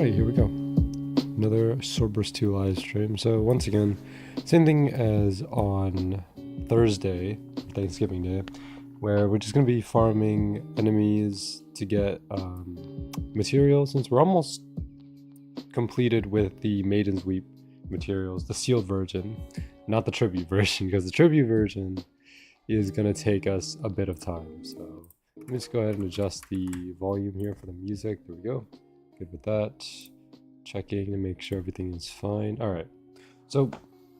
Alright, here we go. Another Swordburst 2 live stream. So once again, same thing as on Thursday, Thanksgiving Day, where we're just going to be farming enemies to get materials, since we're almost completed with the Maiden's Weep materials, the sealed version, not the tribute version, because the tribute version is going to take us a bit of time. So let me just go ahead and adjust the volume here for the music. There we go. Good with that. Checking to make sure everything is fine. All right. So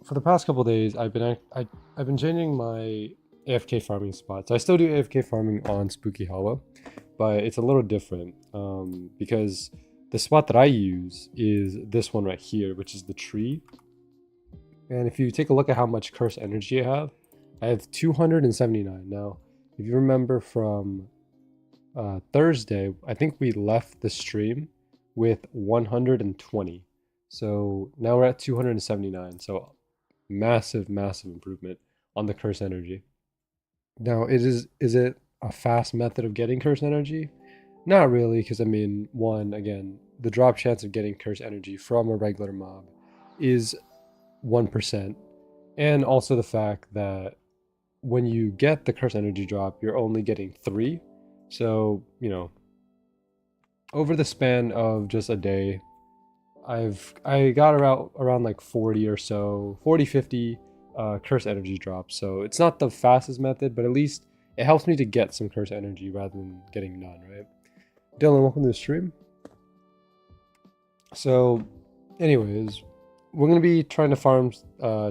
for the past couple days, I've been changing my AFK farming spots. I still do AFK farming on Spooky Hollow, but it's a little different because the spot that I use is this one right here, which is the tree. And if you take a look at how much curse energy I have 279. Now, if you remember from Thursday, I think we left the stream with 120. So now we're at 279. So massive improvement on the curse energy. Now, is it a fast method of getting curse energy? Not really, because I mean, one, again, the drop chance of getting curse energy from a regular mob is 1%. And also the fact that when you get the curse energy drop, you're only getting 3. So, you know, over the span of just a day, I got around like 40 or so, 50 curse energy drops. So it's not the fastest method, but at least it helps me to get some curse energy rather than getting none, right? Dylan, welcome to the stream. So anyways, we're going to be trying to farm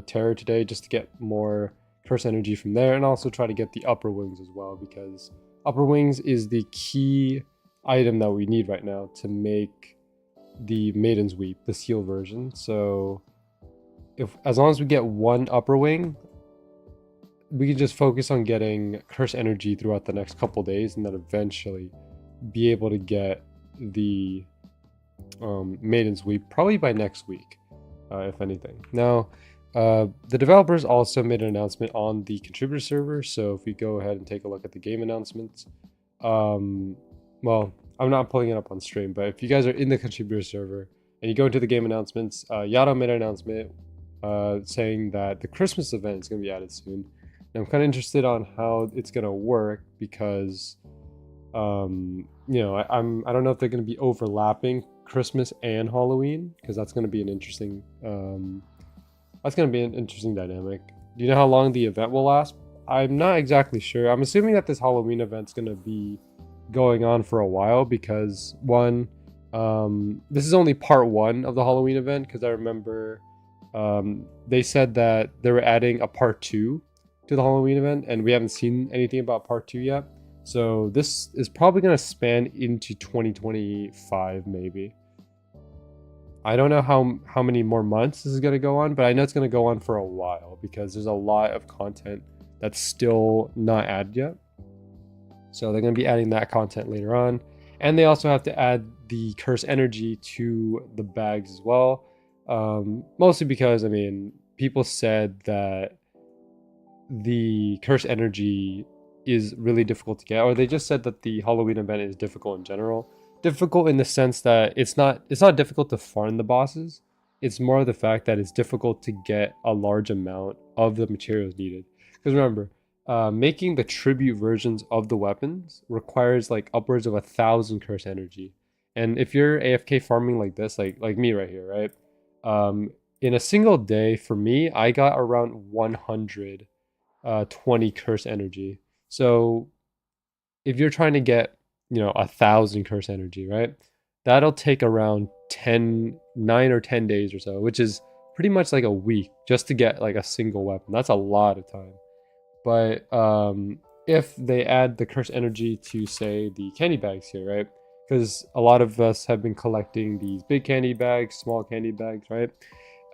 Terror today just to get more curse energy from there, and also try to get the upper wings as well, because upper wings is the key item that we need right now to make the Maiden's Weep, the seal version. So as long as we get one upper wing, we can just focus on getting curse energy throughout the next couple days, and then eventually be able to get the Maiden's Weep probably by next week, if anything. Now, the developers also made an announcement on the contributor server, so if we go ahead and take a look at the game announcements, well, I'm not pulling it up on stream, but if you guys are in the contributor server and you go into the game announcements, Yado made an announcement saying that the Christmas event is going to be added soon. And I'm kind of interested on how it's going to work, because you know, I don't know if they're going to be overlapping Christmas and Halloween, because that's going to be an interesting dynamic. Do you know how long the event will last? I'm not exactly sure. I'm assuming that this Halloween event's going to be going on for a while, because one, this is only part 1 of the Halloween event, because I remember they said that they were adding a part 2 to the Halloween event, and we haven't seen anything about part 2 yet. So this is probably going to span into 2025 maybe. I don't know how many more months this is going to go on, but I know it's going to go on for a while, because there's a lot of content that's still not added yet. So they're going to be adding that content later on. And they also have to add the curse energy to the bags as well. Mostly because, I mean, people said that the curse energy is really difficult to get, or they just said that the Halloween event is difficult in general. Difficult in the sense that it's not difficult to farm the bosses. It's more of the fact that it's difficult to get a large amount of the materials needed. Because remember, making the tribute versions of the weapons requires like upwards of 1,000 curse energy. And if you're AFK farming like this, like me right here, right? In a single day, for me, I got around 120 curse energy. So if you're trying to get, you know, 1,000 curse energy, right? That'll take around 9 or 10 days or so, which is pretty much like a week just to get like a single weapon. That's a lot of time. But if they add the curse energy to, say, the candy bags here, right? Because a lot of us have been collecting these big candy bags, small candy bags, right?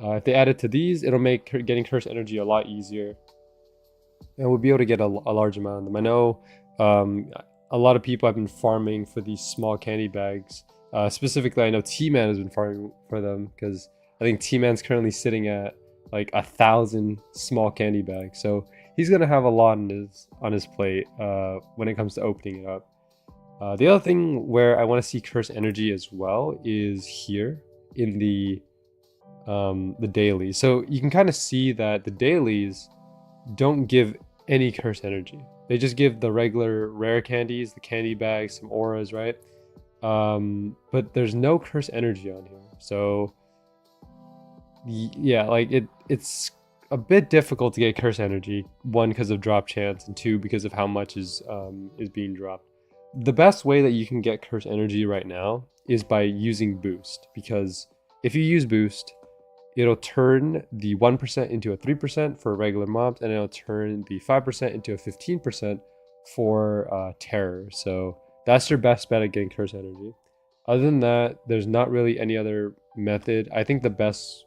If they add it to these, it'll make getting curse energy a lot easier. And we'll be able to get a large amount of them. I know a lot of people have been farming for these small candy bags. Specifically, I know T-Man has been farming for them, because I think T-Man's currently sitting at like 1,000 small candy bags. So he's gonna have a lot on his plate when it comes to opening it up. The other thing where I want to see curse energy as well is here in the dailies. So you can kind of see that the dailies don't give any curse energy. They just give the regular rare candies, the candy bags, some auras, right? But there's no curse energy on here. So yeah, like it's a bit difficult to get curse energy. One, because of drop chance, and two, because of how much is being dropped. The best way that you can get curse energy right now is by using boost, because if you use boost, it'll turn the 1% into a 3% for regular mobs, and it'll turn the 5% into a 15% for terror. So that's your best bet at getting curse energy. Other than that, there's not really any other method. I think the best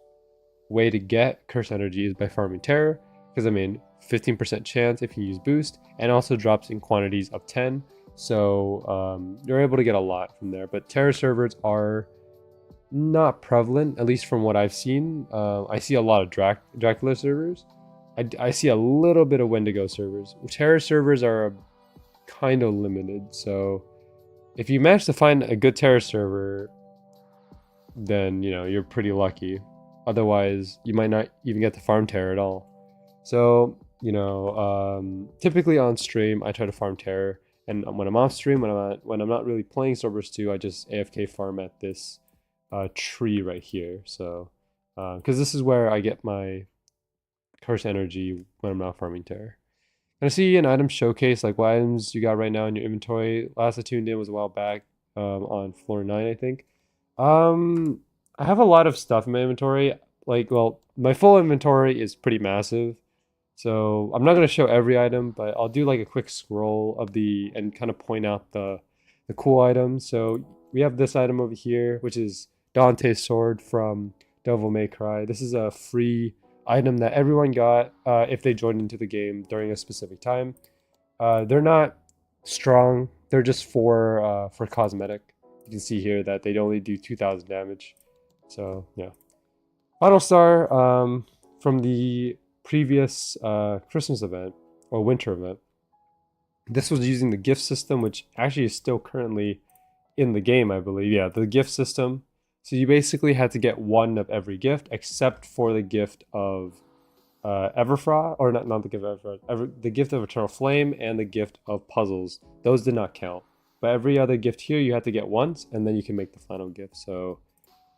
way to get curse energy is by farming terror, because I mean 15% chance if you use boost, and also drops in quantities of 10. So you're able to get a lot from there. But terror servers are not prevalent, at least from what I've seen. I see a lot of Dracula servers. I see a little bit of Wendigo servers. Terror servers are kind of limited, so if you manage to find a good terror server, then you know you're pretty lucky. Otherwise, you might not even get to farm terror at all. So you know, typically on stream, I try to farm terror, and when I'm off stream, when I'm not really playing Swordburst 2, I just AFK farm at this tree right here. So because this is where I get my curse energy when I'm not farming terror. And I see an item showcase, like what items you got right now in your inventory. Last I tuned in was a while back, on floor 9, I think. I have a lot of stuff in my inventory. Like, well, my full inventory is pretty massive, so I'm not going to show every item, but I'll do like a quick scroll of the and kind of point out the cool items. So we have this item over here, which is Dante's sword from Devil May Cry. This is a free item that everyone got if they joined into the game during a specific time. They're not strong. They're just for cosmetic. You can see here that they only do 2,000 damage. So yeah. Final star from the previous Christmas event or winter event. This was using the gift system, which actually is still currently in the game, I believe. Yeah, the gift system. So you basically had to get one of every gift, except for the gift of Everfrost, or not the gift of Everfrost, the gift of Eternal Flame and the gift of Puzzles. Those did not count. But every other gift here you had to get once, and then you can make the final gift. So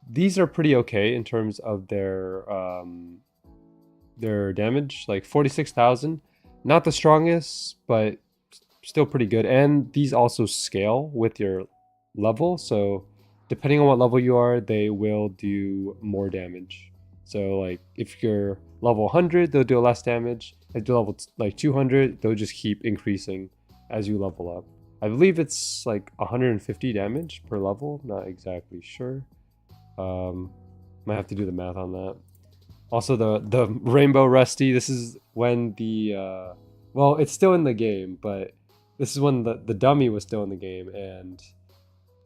these are pretty okay in terms of their damage, like 46,000. Not the strongest, but still pretty good. And these also scale with your level, so depending on what level you are, they will do more damage. So like if you're level 100, they'll do less damage. If you're level like 200, they'll just keep increasing as you level up. I believe it's like 150 damage per level, not exactly sure. Might have to do the math on that. Also the Rainbow Rusty, this is when the well, it's still in the game, but this is when the dummy was still in the game, and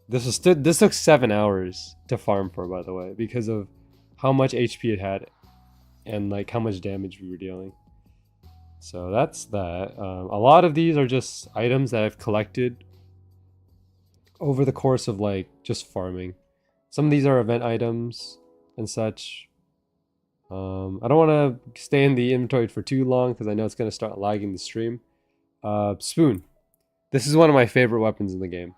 this took 7 hours to farm for, by the way, because of how much HP it had and like how much damage we were dealing. So that's that. A lot of these are just items that I've collected over the course of like just farming. Some of these are event items and such. I don't want to stay in the inventory for too long because I know it's going to start lagging the stream. Spoon. This is one of my favorite weapons in the game.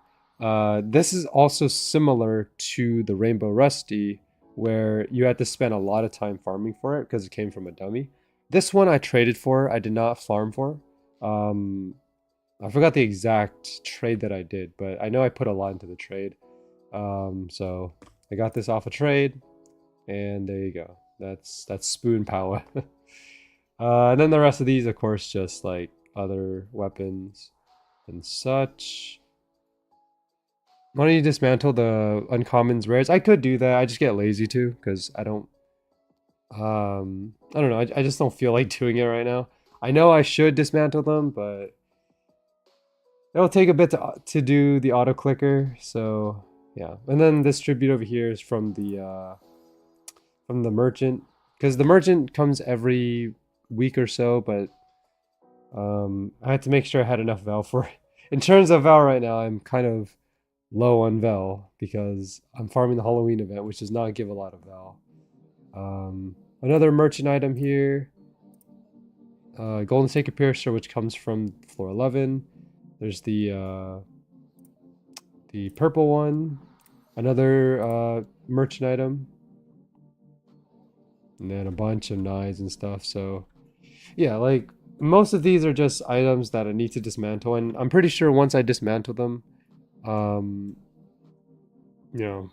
This is also similar to the Rainbow Rusty, where you had to spend a lot of time farming for it because it came from a dummy. This one I traded for, I did not farm for. I forgot the exact trade that I did, but I know I put a lot into the trade. So I got this off a trade, and there you go. That's spoon power. And then the rest of these, of course, just like other weapons and such. Why don't you dismantle the uncommons rares? I could do that. I just get lazy too, because I don't know. I just don't feel like doing it right now. I know I should dismantle them, but it'll take a bit to do the auto clicker. So yeah, and then this tribute over here is from the merchant, because the merchant comes every week or so, but I had to make sure I had enough Val for in terms of Val right now, I'm kind of low on Val because I'm farming the Halloween event, which does not give a lot of Val. Another merchant item here. Golden Sacred Piercer, which comes from floor 11. There's the purple one. Another merchant item. And then a bunch of knives and stuff. So yeah, like most of these are just items that I need to dismantle, and I'm pretty sure once I dismantle them, um, you know,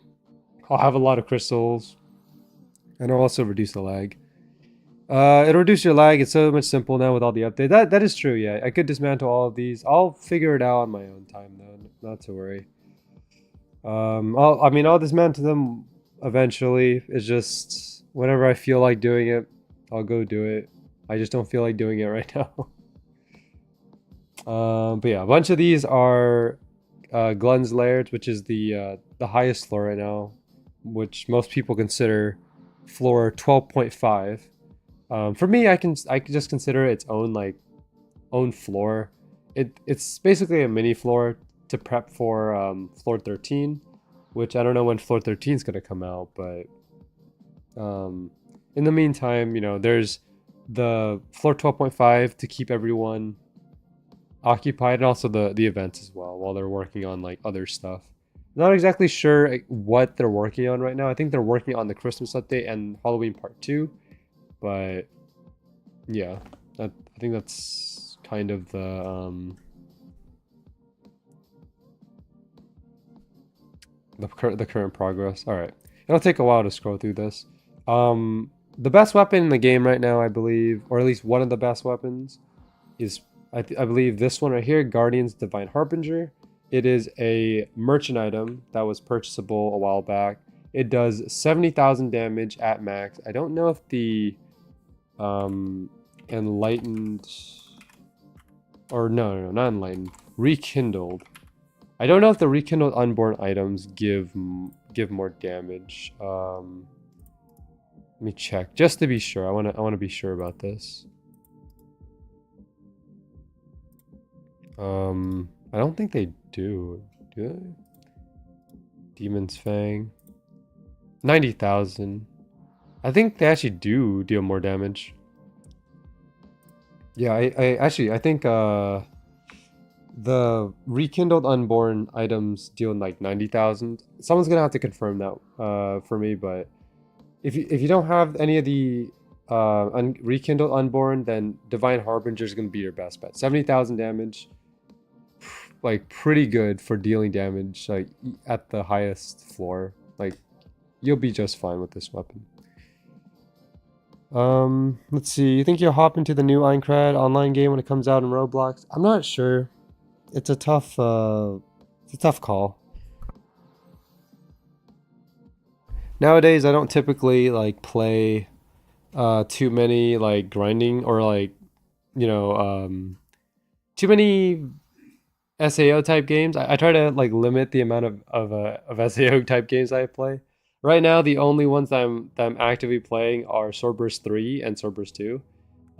I'll have a lot of crystals, and I'll also reduce the lag. It'll reduce your lag. It's so much simple now with all the updates. That is true. Yeah, I could dismantle all of these. I'll figure it out on my own time though. Not to worry. I'll dismantle them eventually. It's just whenever I feel like doing it, I'll go do it. I just don't feel like doing it right now. But yeah, a bunch of these are Glenn's Lairs, which is the highest floor right now, which most people consider floor 12.5. For me, I can just consider it its own floor. It's basically a mini floor to prep for floor 13, which I don't know when floor 13 is gonna come out, but in the meantime, there's the floor 12.5 to keep everyone occupied, and also the events as well while they're working on like other stuff. Not exactly sure what they're working on right now. I think they're working on the Christmas update and Halloween part 2, but yeah, I think that's kind of the current progress. All right, it'll take a while to scroll through this. The best weapon in the game right now, I believe, or at least one of the best weapons, is I believe this one right here, Guardian's Divine Harbinger. It is a merchant item that was purchasable a while back. It does 70,000 damage at max. I don't know if the enlightened, or no, not enlightened, rekindled. I don't know if the rekindled unborn items give more damage. Let me check just to be sure. I want to be sure about this. I don't think they do. Do they? Demon's Fang. 90,000. I think they actually do deal more damage. Yeah, I think the rekindled unborn items deal like 90,000. Someone's gonna have to confirm that for me, but if you don't have any of the rekindled unborn, then Divine Harbinger is gonna be your best bet. 70,000 damage, like pretty good for dealing damage like at the highest floor. Like you'll be just fine with this weapon. Let's see. You think you'll hop into the new Aincrad online game when it comes out in Roblox? I'm not sure. It's a tough call. Nowadays, I don't typically like play too many like grinding or like too many SAO type games. I try to like limit the amount of SAO type games I play. Right now, the only ones that I'm actively playing are Swordburst 3 and Swordburst 2.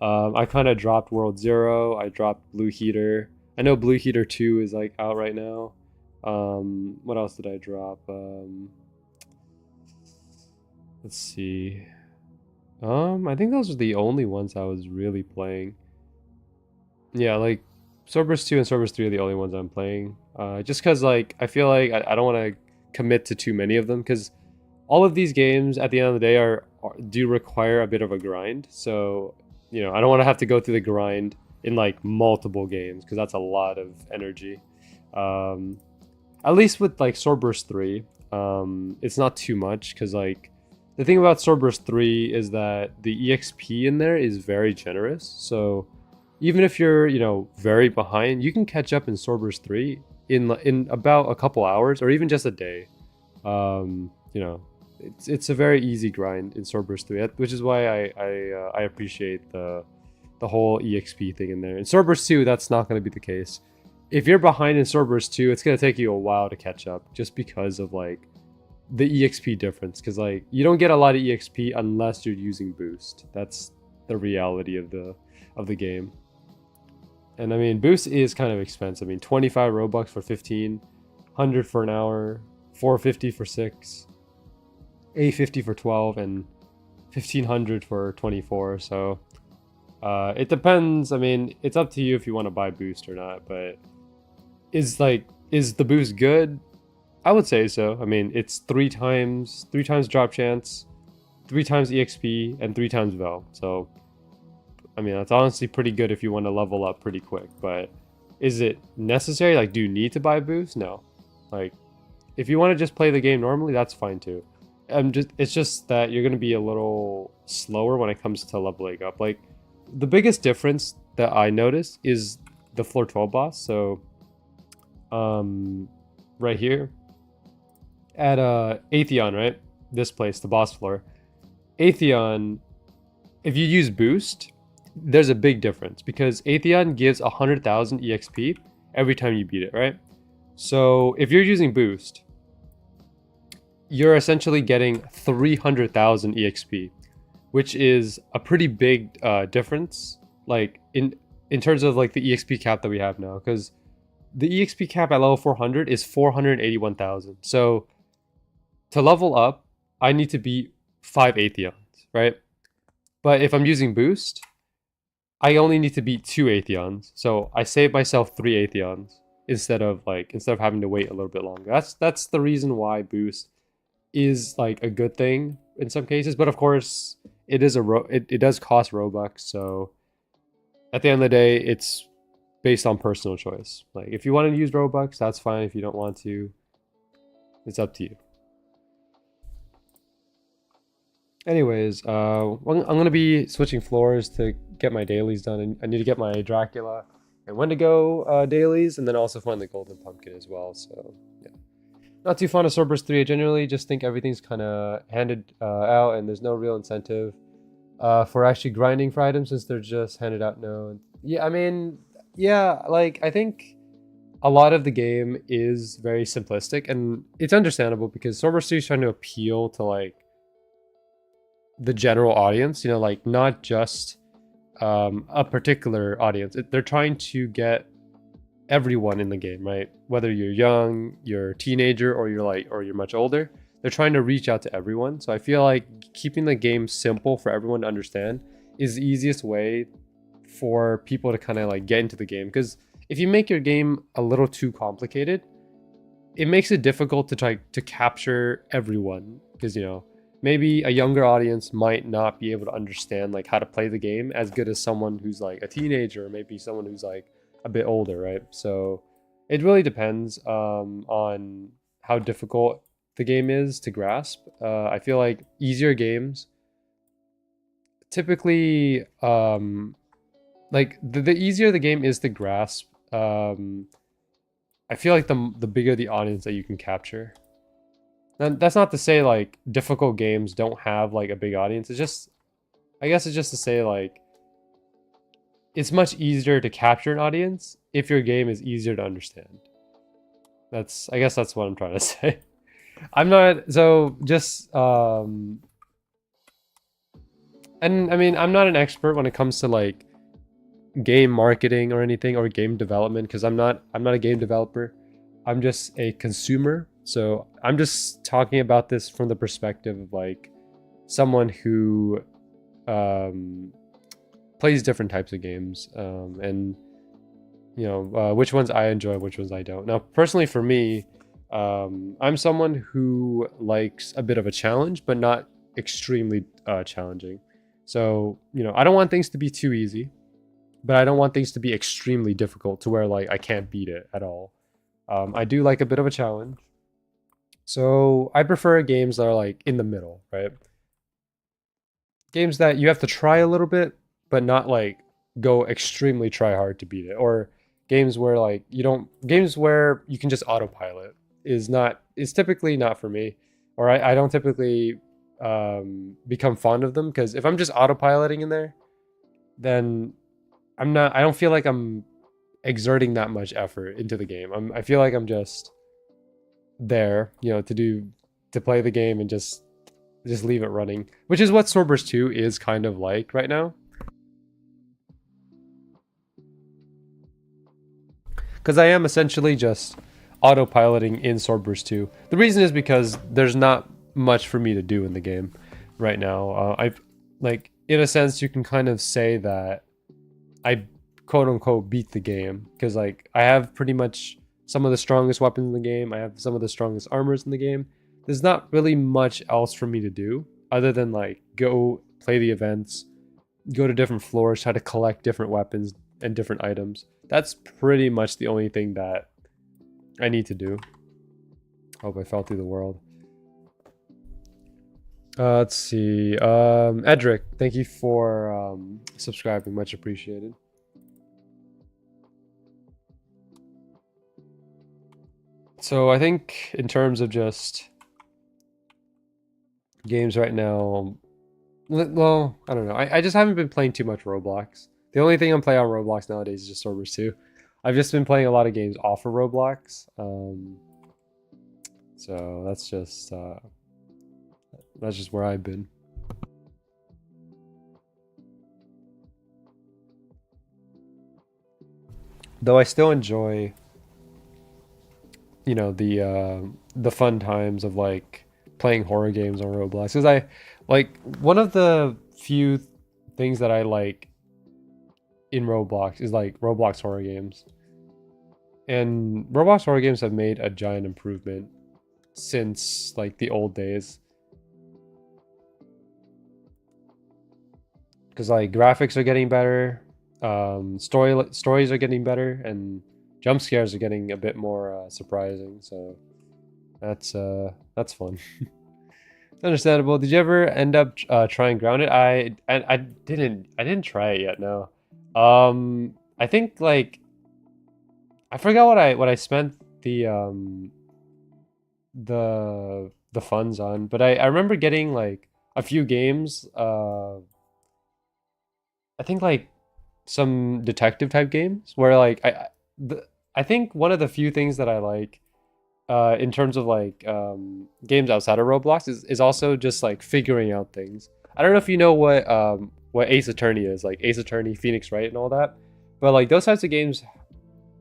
I kind of dropped World 0. I dropped Blue Heater. I know Blue Heater 2 is like out right now. What else did I drop? Let's see. I think those are the only ones I was really playing. Yeah, like Swordburst 2 and Swordburst 3 are the only ones I'm playing. Just because like I feel like I don't want to commit to too many of them, because all of these games at the end of the day do require a bit of a grind. So, I don't want to have to go through the grind in like multiple games, because that's a lot of energy. At least with like Swordburst 3, it's not too much, because like the thing about Swordburst 3 is that the EXP in there is very generous. So even if you're, very behind, you can catch up in Swordburst 3 in about a couple hours or even just a day. It's a very easy grind in Swordburst 3, which is why I appreciate the whole EXP thing in there. In Swordburst 2, that's not going to be the case. If you're behind in Swordburst 2, it's going to take you a while to catch up, just because of like the EXP difference. Because like you don't get a lot of EXP unless you're using boost. That's the reality of the game. And I mean, Boost is kind of expensive. I mean, 25 Robux for 15, 100 for an hour, 450 for 6, 850 for 12, and 1500 for 24. So it depends. I mean, it's up to you if you want to buy Boost or not. But is the Boost good? I would say so. I mean, it's three times drop chance, 3 times EXP, and 3 times Vel. So I mean, that's honestly pretty good if you want to level up pretty quick. But is it necessary? Like, do you need to buy Boost? No. Like, if you want to just play the game normally, that's fine too. It's just that you're gonna be a little slower when it comes to leveling up. Like, the biggest difference that I noticed is the floor 12 boss. So, right here at Atheon, right? This place, the boss floor. Atheon, if you use Boost, there's a big difference because Atheon gives 100,000 EXP every time you beat it, right? So if you're using Boost, you're essentially getting 300,000 EXP, which is a pretty big difference, like in terms of like the EXP cap that we have now, because the EXP cap at level 400 is 481,000. So to level up, I need to beat 5 Atheons, right? But if I'm using Boost, I only need to beat 2 Atheons. So I save myself 3 Atheons instead of having to wait a little bit longer. That's the reason why Boost is like a good thing in some cases, but of course it is it does cost Robux, so at the end of the day it's based on personal choice. Like, if you want to use Robux, that's fine. If you don't want to, it's up to you. Anyways, I'm gonna be switching floors to get my dailies done, and I need to get my Dracula and Wendigo dailies, and then also find the golden pumpkin as well. So yeah, not too fond of Swordburst 3. I generally just think everything's kind of handed out, and there's no real incentive for actually grinding for items since they're just handed out now. Yeah, I mean, yeah, like I think a lot of the game is very simplistic, and it's understandable because Swordburst 3 is trying to appeal to like the general audience, you know, like not just a particular audience. They're trying to get everyone in the game, right? Whether you're young, you're a teenager, or you're much older, they're trying to reach out to everyone. So I feel like keeping the game simple for everyone to understand is the easiest way for people to kind of like get into the game. Because if you make your game a little too complicated, it makes it difficult to try to capture everyone, because, you know, maybe a younger audience might not be able to understand like how to play the game as good as someone who's like a teenager, or maybe someone who's like a bit older, right? So it really depends on how difficult the game is to grasp. I feel like easier games typically like the easier the game is to grasp, I feel like the bigger the audience that you can capture. And that's not to say like difficult games don't have like a big audience. It's just, I guess it's just to say like it's much easier to capture an audience if your game is easier to understand. I guess that's what I'm trying to say. I'm not, so just and I mean, I'm not an expert when it comes to like game marketing or anything, or game development, because I'm not a game developer. I'm just a consumer. So I'm just talking about this from the perspective of like someone who plays different types of games, and you know, which ones I enjoy, which ones I don't. Now, personally for me, I'm someone who likes a bit of a challenge, but not extremely challenging. So, you know, I don't want things to be too easy, but I don't want things to be extremely difficult to where like I can't beat it at all. I do like a bit of a challenge. So I prefer games that are like in the middle, right? Games that you have to try a little bit, but not like go extremely try hard to beat it. Or games where like games where you can just autopilot is typically not for me. Or I don't typically become fond of them, because if I'm just autopiloting in there, then I don't feel like I'm exerting that much effort into the game. I feel like I'm just there, you know, to play the game and just leave it running, which is what Swordburst 2 is kind of like right now. because I am essentially just autopiloting in Swordburst 2. The reason is because there's not much for me to do in the game right now. I've, like, in a sense, you can kind of say that I quote unquote beat the game, because like I have pretty much some of the strongest weapons in the game. I have some of the strongest armors in the game. There's not really much else for me to do other than like go play the events, go to different floors, try to collect different weapons and different items. That's pretty much the only thing that I need to do. Hope I fell through the world. Let's see. Edric, thank you for subscribing. Much appreciated. So I think in terms of just games right now, well, I don't know. I just haven't been playing too much Roblox. The only thing I'm playing on Roblox nowadays is just Swordburst 2. I've just been playing a lot of games off of Roblox. So that's just where I've been. Though I still enjoy, you know, the fun times of like playing horror games on Roblox, because I like one of the few things that I like in Roblox is like Roblox horror games. And Roblox horror games have made a giant improvement since like the old days. Because like graphics are getting better, stories are getting better, and jump scares are getting a bit more surprising. So that's fun. It's understandable. Did you ever end up trying Grounded? I didn't try it yet. No. I think like I forgot what I spent the funds on, but I remember getting like a few games. I think like some detective type games where like I think one of the few things that I like in terms of like games outside of Roblox is also just like figuring out things. I don't know if you know what Ace Attorney is, like Ace Attorney, Phoenix Wright, and all that, but like those types of games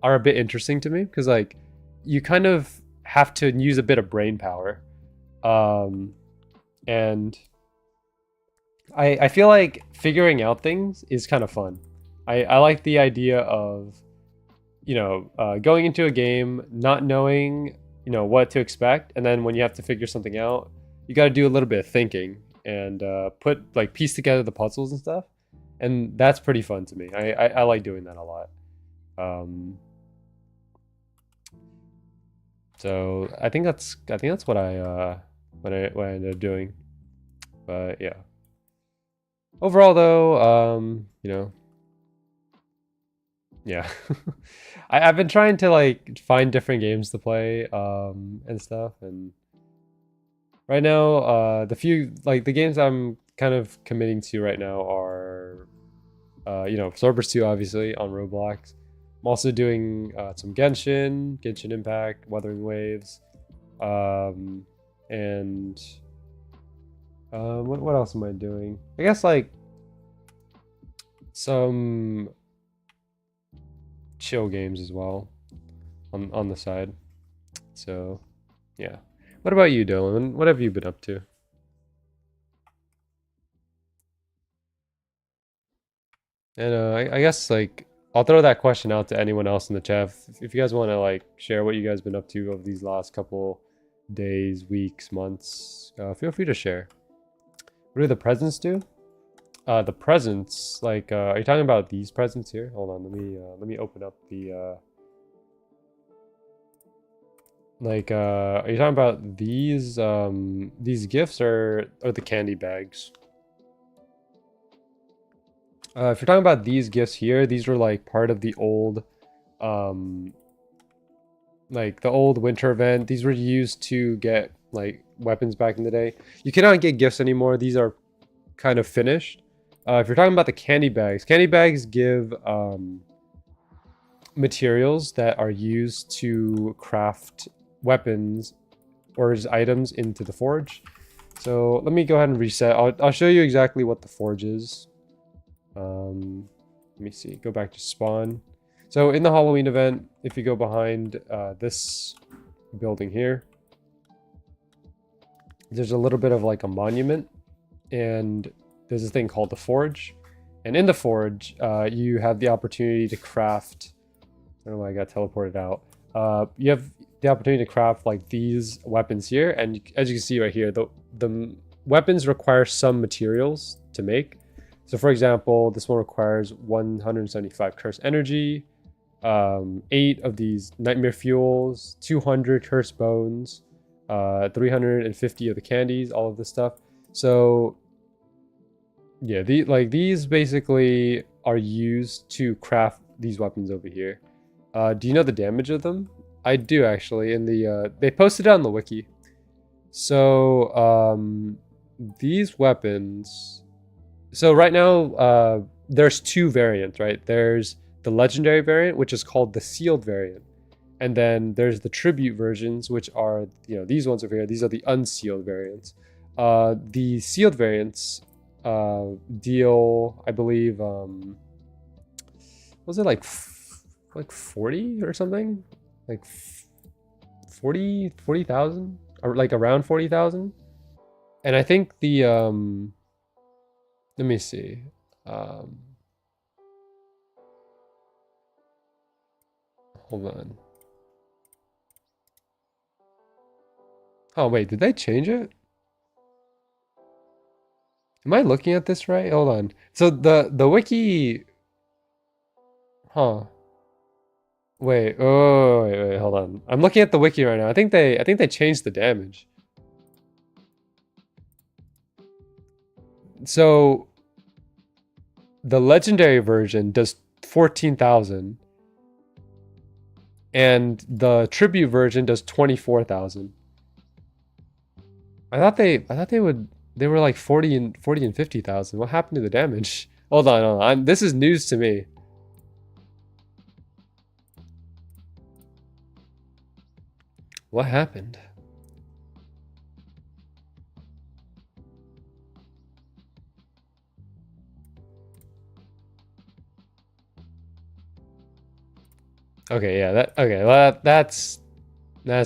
are a bit interesting to me because like you kind of have to use a bit of brain power, and I feel like figuring out things is kind of fun. I like the idea of, you know, going into a game, not knowing, you know, what to expect. And then when you have to figure something out, you got to do a little bit of thinking and piece together the puzzles and stuff. And that's pretty fun to me. I like doing that a lot. So I think that's what I ended up doing. But yeah. Overall, though, you know, yeah, I've been trying to like find different games to play, and stuff. And right now, the games I'm kind of committing to right now are, you know, Swordburst 2, obviously on Roblox. I'm also doing some Genshin Impact, Wuthering Waves, and what else am I doing? I guess like some chill games as well on the side. So yeah. What about you, Dylan? What have you been up to? And I guess like I'll throw that question out to anyone else in the chat. If you guys want to like share what you guys been up to over these last couple days, weeks, months, feel free to share. What do the presents do? The presents, like, are you talking about these presents here? Hold on, let me open up the, are you talking about these gifts or the candy bags? If you're talking about these gifts here, these were like part of the old, like the old winter event. These were used to get like weapons back in the day. You cannot get gifts anymore. These are kind of finished. If you're talking about the candy bags give materials that are used to craft weapons or just items into the forge. So let me go ahead and reset. I'll show you exactly what the forge is. Let me see. Go back to spawn. So in the Halloween event, if you go behind this building here, there's a little bit of like a monument, and there's this thing called the Forge. And in the Forge, you have the opportunity to craft. I don't know why I got teleported out. You have the opportunity to craft like these weapons here, and as you can see right here, the weapons require some materials to make. So for example, this one requires 175 curse energy, 8 of these nightmare fuels, 200 curse bones, 350 of the candies, all of this stuff. So yeah, these basically are used to craft these weapons over here. Do you know the damage of them? I do actually. In the they posted it on the wiki. So these weapons. So right now there's 2 variants, right? There's the legendary variant, which is called the sealed variant, and then there's the tribute versions, which are these ones over here. These are the unsealed variants. The sealed variants deal, I believe, was it like 40 or something, like 40,000 or like around 40,000. And I think the let me see, hold on. Oh wait, did they change it? Am I looking at this right? Hold on. So the wiki, huh? Wait, wait, hold on. I'm looking at the wiki right now. I think they changed the damage. So the legendary version does 14,000, and the tribute version does 24,000. I thought they were like 40 and 50,000. What happened to the damage? Hold on. This is news to me. What happened? Okay, yeah, that's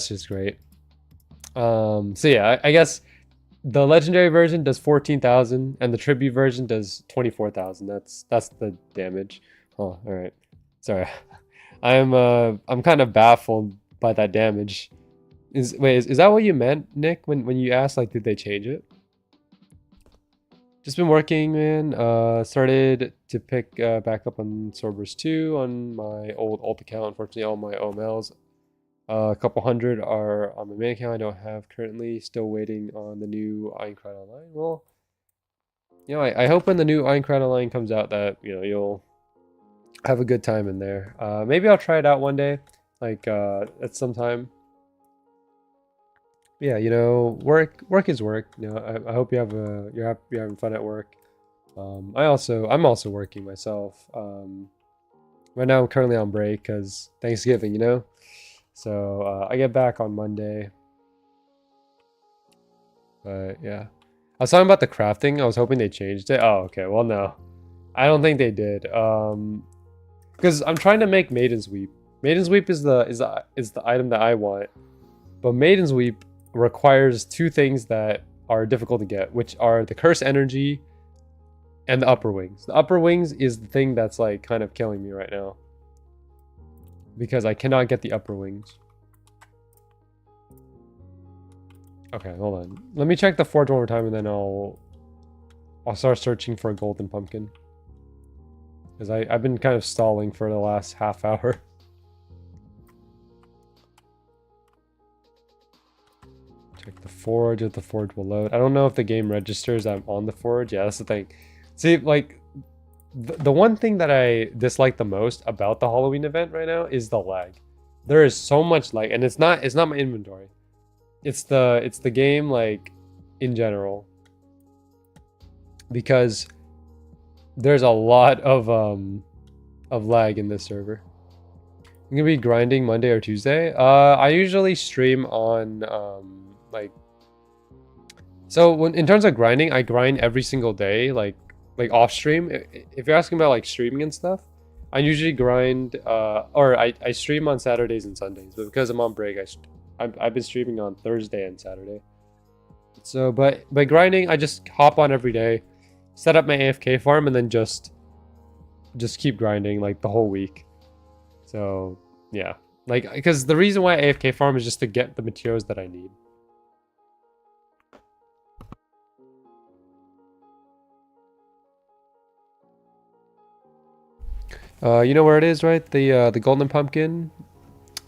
just great. So yeah, I guess the legendary version does 14,000 and the tribute version does 24,000. That's the damage. Oh, all right. Sorry. I'm kind of baffled by that damage. Is that what you meant, Nick, when you asked like did they change it? Just been working, man. Started to pick back up on Swordburst 2 on my old alt account. Unfortunately, all my OMLs, a couple hundred are on my main account. I don't have currently. Still waiting on the new Aincrad Online. Well, I hope when the new Aincrad Online comes out that you'll have a good time in there. Maybe I'll try it out one day, like at some time. Yeah, work is work. I hope you're having fun at work. I'm also working myself. Right now I'm currently on break because Thanksgiving, So I get back on Monday. But yeah, I was talking about the crafting. I was hoping they changed it. Oh, okay. Well, no, I don't think they did. Because I'm trying to make Maiden's Weep. Maiden's Weep is the item that I want, but Maiden's Weep requires 2 things that are difficult to get, which are the curse energy and the upper wings. The upper wings is the thing that's like kind of killing me right now because I cannot get the upper wings. Okay, hold on. Let me check the forge one more time and then I'll start searching for a golden pumpkin, because I've been kind of stalling for the last half hour. Check the forge, if the forge will load. I don't know if the game registers I'm on the forge. Yeah, that's the thing. See, like, the one thing that I dislike the most about the Halloween event right now is the lag. There is so much lag, and it's not my inventory. It's the game, like, in general. Because there's a lot of lag in this server. I'm gonna be grinding Monday or Tuesday. I usually stream on so in terms of grinding, I grind every single day, like off stream. If you're asking about like streaming and stuff, I usually grind, or I stream on Saturdays and Sundays, but because I'm on break, I've been streaming on Thursday and Saturday. So, but by grinding, I just hop on every day, set up my AFK farm, and then just keep grinding like the whole week. So, yeah. Like, because the reason why I AFK farm is just to get the materials that I need. You know where it is, right? The golden pumpkin.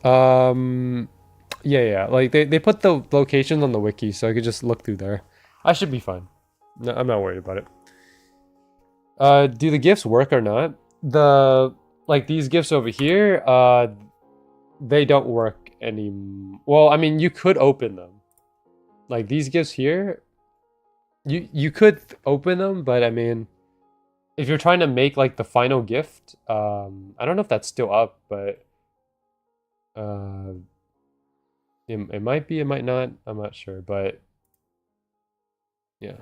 Yeah. Like they put the locations on the wiki, so I could just look through there. I should be fine. No, I'm not worried about it. Do the gifts work or not? Like these gifts over here, they don't work well, I mean, you could open them. Like these gifts here, you could open them, but I mean, if you're trying to make like the final gift, I don't know if that's still up, but it might be, it might not. I'm not sure, but yeah,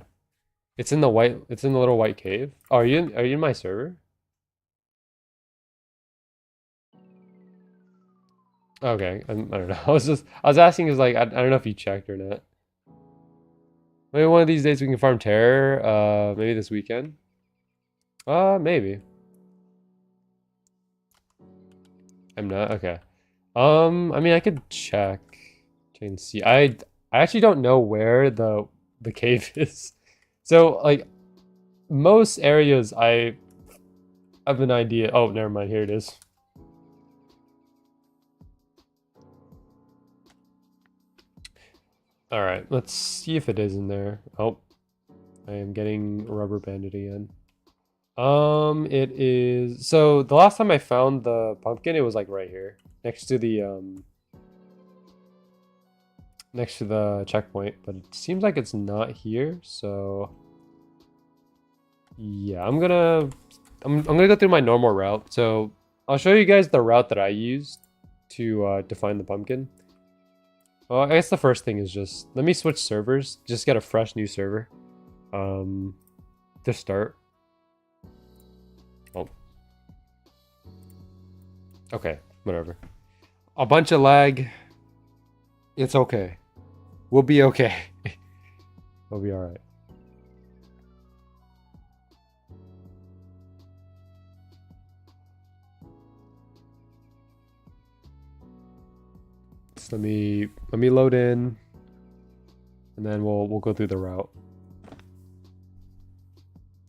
it's in the little white cave. Oh, are you in my server? Okay, I don't know. I was asking is like I don't know if you checked or not. Maybe one of these days we can farm terror. Maybe this weekend. Maybe. I'm not okay. I mean I could check and see. I actually don't know where the cave is. So like most areas I have an idea. Oh, never mind. Here it is. All right, let's see if it is in there. Oh, I am getting rubber banded again. It is. So the last time I found the pumpkin, it was like right here, next to the checkpoint. But it seems like it's not here. So yeah, I'm gonna go through my normal route. So I'll show you guys the route that I used to find the pumpkin. Well, I guess the first thing is just let me switch servers. Just get a fresh new server. To start. Oh. Okay, whatever. A bunch of lag. It's okay. We'll be okay. We'll be alright. So let me load in, and then we'll go through the route.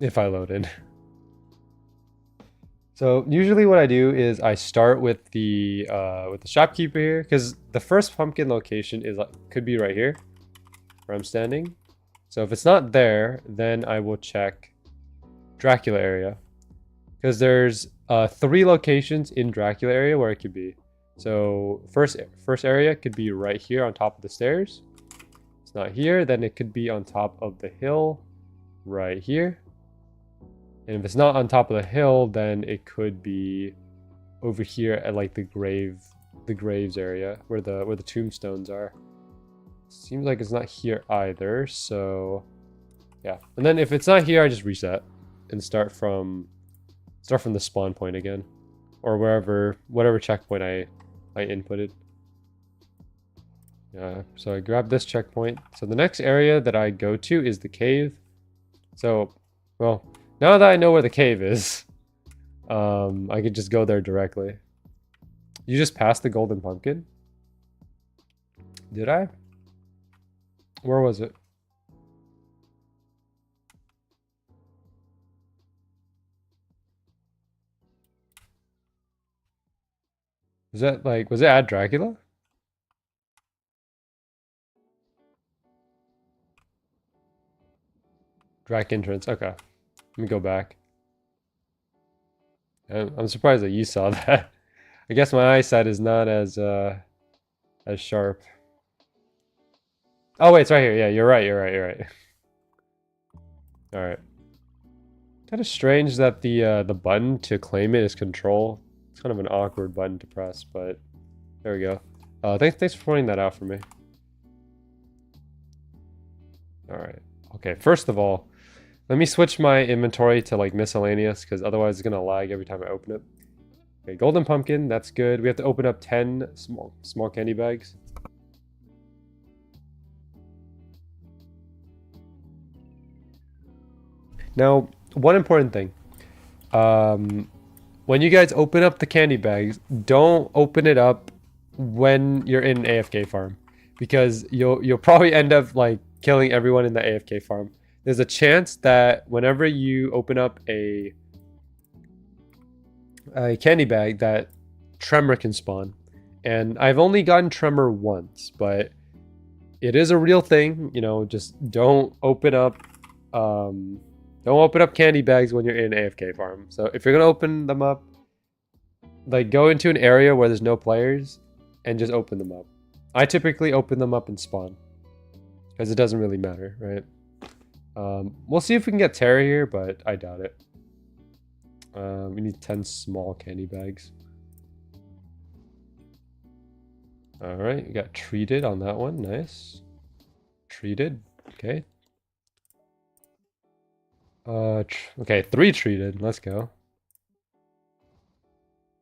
If I load in. So usually what I do is I start with the shopkeeper here, because the first pumpkin location is could be right here, where I'm standing. So if it's not there, then I will check Dracula area, because there's 3 locations in Dracula area where it could be. So first area could be right here on top of the stairs. It's not here, then it could be on top of the hill, right here. And if it's not on top of the hill, then it could be over here at like the graves area where the tombstones are. Seems like it's not here either, so yeah. And then if it's not here, I just reset and start from the spawn point again, or whatever checkpoint I inputted. Yeah, so I grab this checkpoint. So the next area that I go to is the cave. So, well, now that I know where the cave is, I could just go there directly. You just passed the golden pumpkin? Did I? Where was it? Was it at Dracula? Drac entrance, okay. Let me go back. I'm surprised that you saw that. I guess my eyesight is not as sharp. Oh wait, it's right here. Yeah, you're right. Alright. Kind of strange that the button to claim it is control. It's kind of an awkward button to press, but there we go. Thanks for pointing that out for me. Alright. Okay, first of all, let me switch my inventory to like miscellaneous, because otherwise it's gonna lag every time I open it. Okay, golden pumpkin, that's good. We have to open up 10 small candy bags. Now, one important thing. When you guys open up the candy bags, don't open it up when you're in an AFK farm, because you'll probably end up like killing everyone in the AFK farm. There's a chance that whenever you open up a candy bag, that Tremor can spawn. And I've only gotten Tremor once, but it is a real thing. You know, just don't open up candy bags when you're in an AFK farm. So if you're gonna open them up, like go into an area where there's no players and just open them up. I typically open them up and spawn, because it doesn't really matter, right? We'll see if we can get Terra here, but I doubt it. We need 10 small candy bags. Alright, we got treated on that one. Nice. Treated. Okay. Okay, 3 treated. Let's go.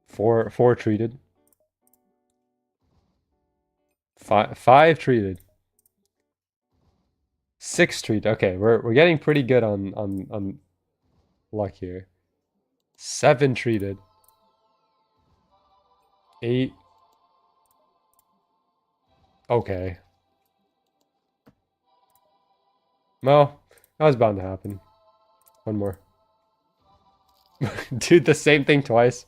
4 treated. 5 treated. 6 treated. Okay, we're getting pretty good on luck here. 7 treated. 8. Okay. Well, that was bound to happen. One more. Dude, the same thing twice.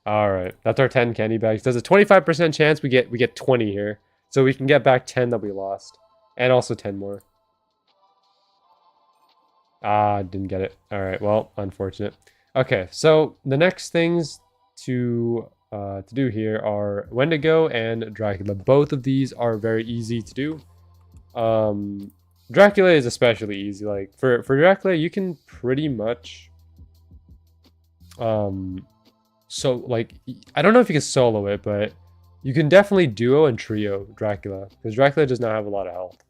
Alright, that's our 10 candy bags. There's a 25% chance we get 20 here. So we can get back 10 that we lost. And also 10 more. Ah, didn't get it. Alright, well, unfortunate. Okay, so the next things to do here are Wendigo and Dracula. Both of these are very easy to do. Dracula is especially easy. Like for Dracula, you can pretty much so like I don't know if you can solo it, but you can definitely duo and trio Dracula, because Dracula does not have a lot of health.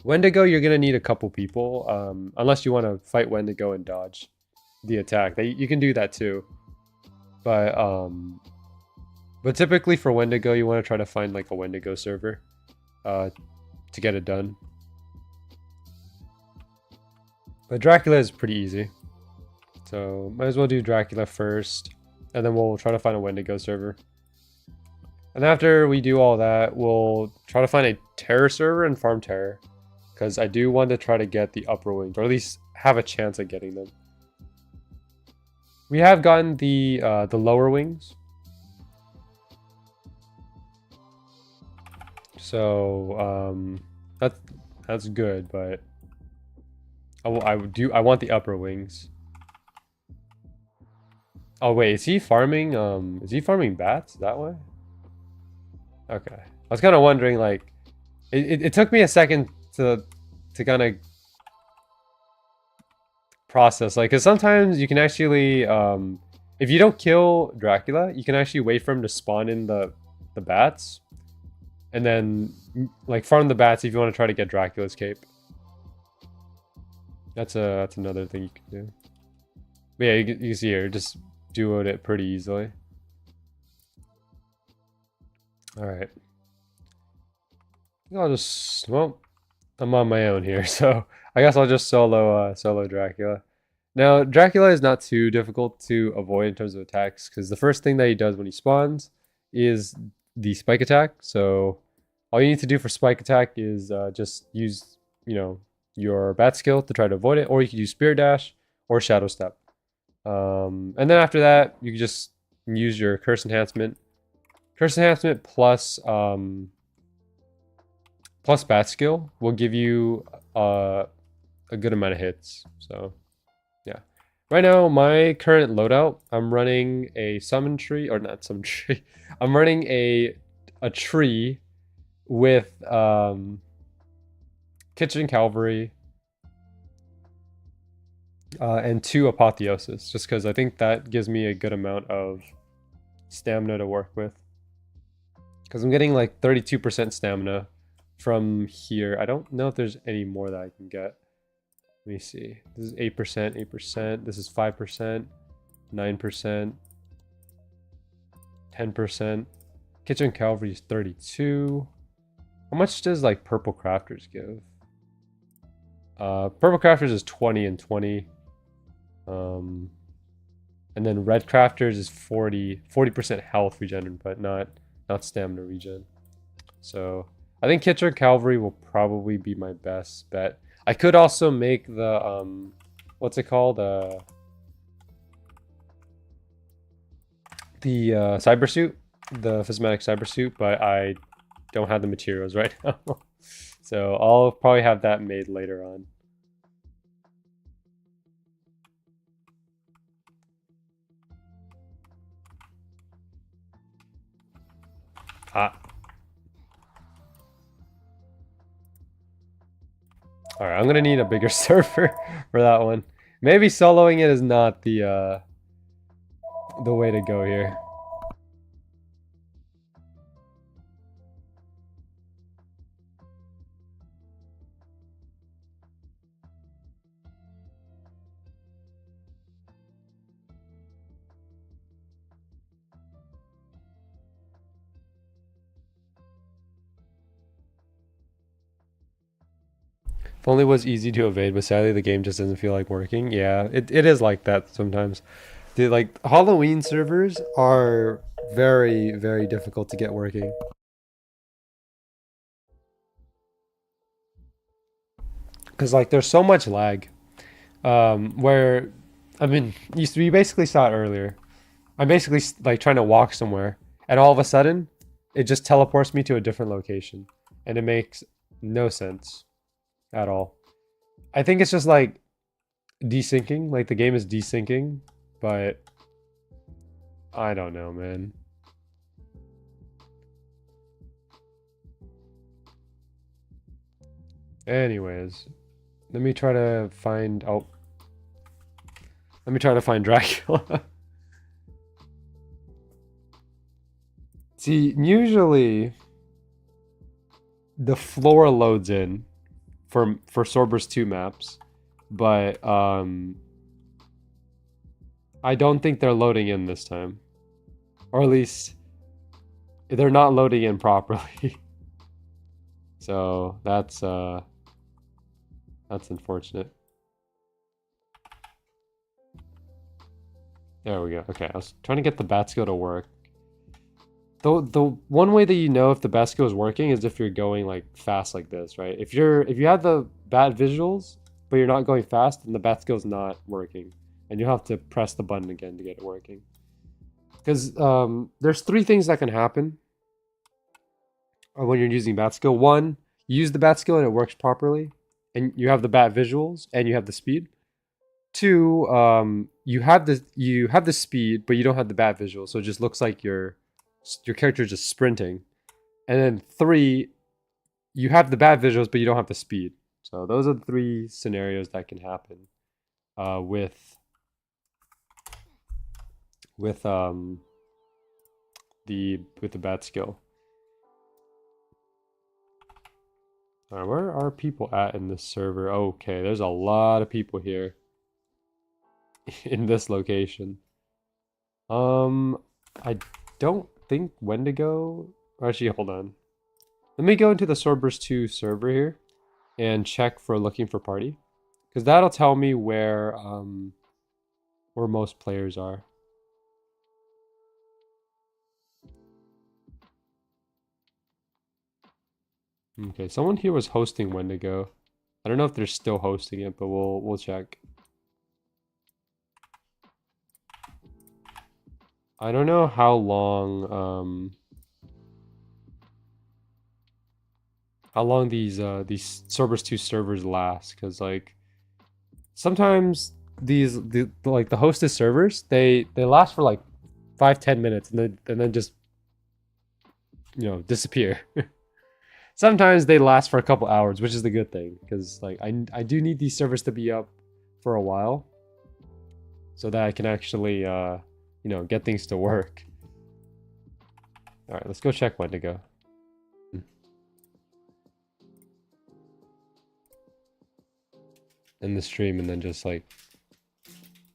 Wendigo, you're gonna need a couple people, unless you want to fight Wendigo and dodge the attack. You can do that too, but typically for Wendigo, you want to try to find like a Wendigo server to get it done. But Dracula is pretty easy, so might as well do Dracula first, and then we'll try to find a Wendigo server. And after we do all that, we'll try to find a Terror server and farm Terror, because I do want to try to get the upper wings, or at least have a chance at getting them. We have gotten the lower wings, so that's good, but I want the upper wings. Oh wait, is he farming bats that way? Okay. I was kind of wondering, like, it took me a second to kind of process, like, because sometimes you can actually, if you don't kill Dracula, you can actually wait for him to spawn in the bats, and then, like, farm the bats if you want to try to get Dracula's cape. That's another thing you can do. But yeah, you can see here, just duoed it pretty easily. Alright. I'll just, well, I'm on my own here, so I guess I'll just solo Dracula. Now, Dracula is not too difficult to avoid in terms of attacks, because the first thing that he does when he spawns is the spike attack. So all you need to do for spike attack is just use, you know, your bat skill to try to avoid it, or you can use Spear Dash or Shadow Step. And then after that, you can just use your Curse Enhancement. Curse Enhancement plus bat skill will give you a good amount of hits. So yeah. Right now, my current loadout, I'm running a summon tree, or not summon tree. I'm running a tree with Kitchen Cavalry and 2 Apotheosis, just because I think that gives me a good amount of stamina to work with. Because I'm getting like 32% stamina from here. I don't know if there's any more that I can get. Let me see. This is 8%, 8%. This is 5%, 9%, 10%. Kitchen Cavalry is 32. How much does like Purple Crafters give? Purple Crafters is 20 and 20. And then Red Crafters is 40% health regen, but not stamina regen. So I think Kitchen Cavalry will probably be my best bet. I could also make the what's it called? The cyber suit, the physmatic cyber suit, but I don't have the materials right now. So I'll probably have that made later on. Ah. Alright, I'm gonna need a bigger server for that one. Maybe soloing it is not the way to go here. If only it was easy to evade, but sadly the game just doesn't feel like working. Yeah, it is like that sometimes. Dude, like, Halloween servers are very, very difficult to get working. Because, like, there's so much lag. Where, I mean, you basically saw it earlier. I'm basically, like, trying to walk somewhere, and all of a sudden, it just teleports me to a different location. And it makes no sense at all. I think it's just, like, desyncing. Like, the game is desyncing, but I don't know, man. Anyways, let me try to find... Oh. Let me try to find Dracula. See, usually the floor loads in for Swordburst 2 maps, but I don't think they're loading in this time. Or at least they're not loading in properly. So that's unfortunate. There we go. Okay, I was trying to get the bat skill to work. The one way that you know if the bat skill is working is if you're going like fast like this, right? If you have the bat visuals but you're not going fast, then the bat skill is not working, and you have to press the button again to get it working. Because there's 3 things that can happen when you're using bat skill. 1, you use the bat skill and it works properly, and you have the bat visuals and you have the speed. 2, you have the speed, but you don't have the bat visual, so it just looks like your character is just sprinting. And then 3, you have the bat visuals, but you don't have the speed. So those are the 3 scenarios that can happen with the bat skill. Alright, where are people at in this server? Okay, there's a lot of people here. In this location. I don't think Wendigo... Actually, hold on. Let me go into the Swordburst 2 server here and check for looking for party. Because that'll tell me where most players are. Okay, someone here was hosting Wendigo. I don't know if they're still hosting it, but we'll check. I don't know how long these Swordburst 2 servers last, because like sometimes the hostess servers they last for like 5-10 minutes and then just, you know, disappear. Sometimes they last for a couple hours, which is the good thing, because like I do need these servers to be up for a while so that I can actually you know, get things to work. All right, let's go check Wendigo. In the stream, and then just like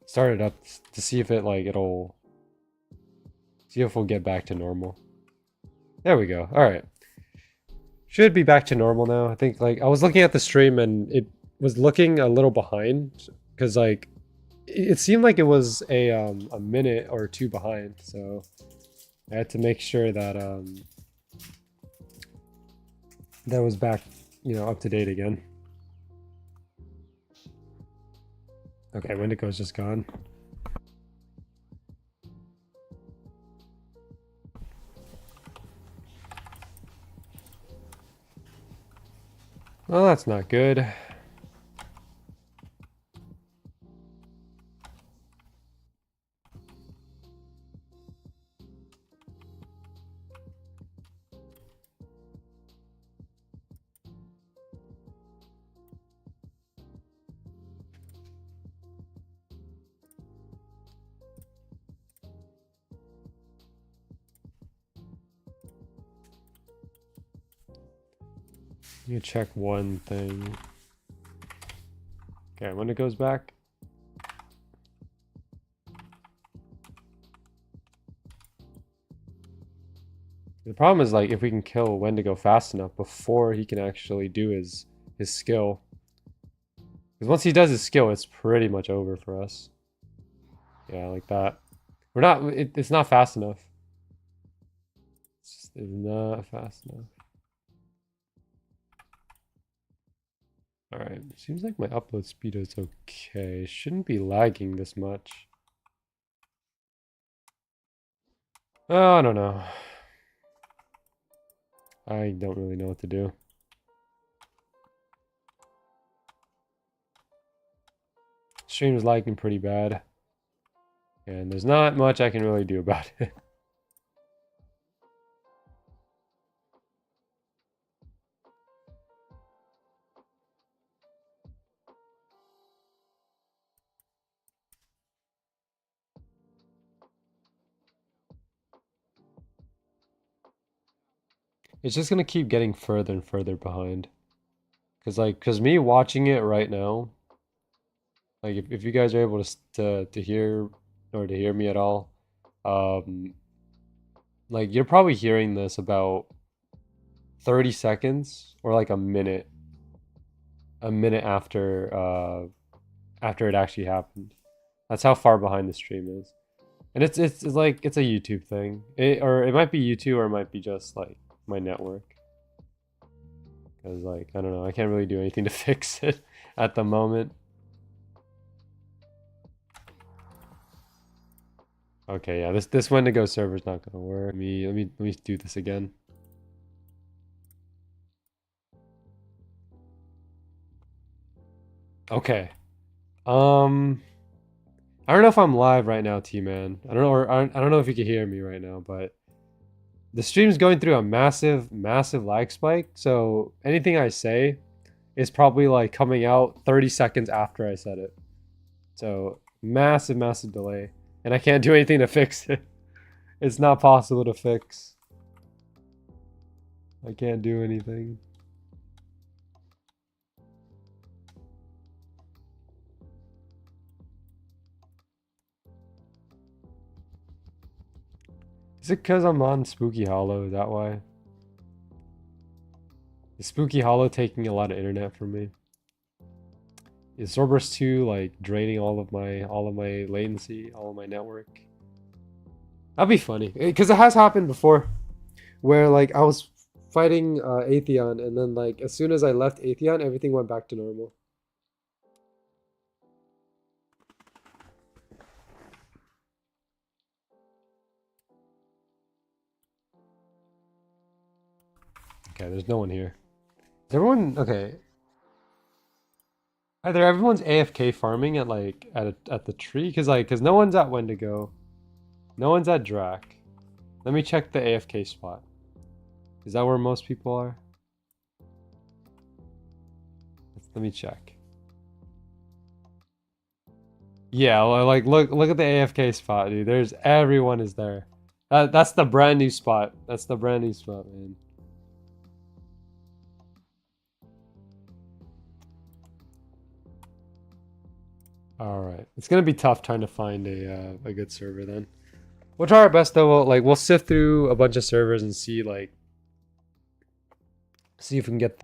start it up to see if it like see See if we'll get back to normal. There we go. All right. Should be back to normal now. I think like I was looking at the stream and it was looking a little behind because like it seemed like it was a minute or two behind. So I had to make sure that that was back, you know, up to date again. Okay, Wendigo's just gone. Well, that's not good. Let me check one thing. Okay, when it goes back. The problem is like if we can kill Wendigo fast enough before he can actually do his skill. Because once he does his skill, it's pretty much over for us. Yeah, like that. We're not. It's not fast enough. It's not fast enough. All right. Seems like my upload speed is okay. Shouldn't be lagging this much. Oh, I don't know. I don't really know what to do. Stream is lagging pretty bad. And there's not much I can really do about it. It's just gonna keep getting further and further behind. Cause me watching it right now, like if you guys are able to hear or to hear me at all, um, like you're probably hearing this about 30 seconds or like a minute after it actually happened. That's how far behind the stream is. And it's like it's a YouTube thing. Or it might be YouTube or it might be just like my network. Cuz like I don't know, I can't really do anything to fix it at the moment. Okay, yeah, this Wendigo server's not gonna work. Let me do this again. Okay. I don't know if I'm live right now, T-Man. I don't know, or I don't know if you can hear me right now, but the stream's going through a massive lag spike. So anything I say is probably like coming out 30 seconds after I said it. So massive delay, and I can't do anything to fix it. It's not possible to fix. I can't do anything. Is it because I'm on Spooky Hollow? Is that why? Is Spooky Hollow taking a lot of internet from me? Is Swordburst 2 like draining all of my latency, all of my network? That'd be funny. Because it has happened before. Where like I was fighting Atheon and then like as soon as I left Atheon, everything went back to normal. Okay, there's no one here. Is everyone okay? Either everyone's AFK farming at like at the tree, cause no one's at Wendigo, no one's at Drac. Let me check the AFK spot. Is that where most people are? Let me check. Yeah, like look at the AFK spot, dude. There's everyone is there. That's the brand new spot. That's the brand new spot, man. All right, it's gonna be tough trying to find a good server then. We'll try our best though. We'll sift through a bunch of servers and see see if we can get.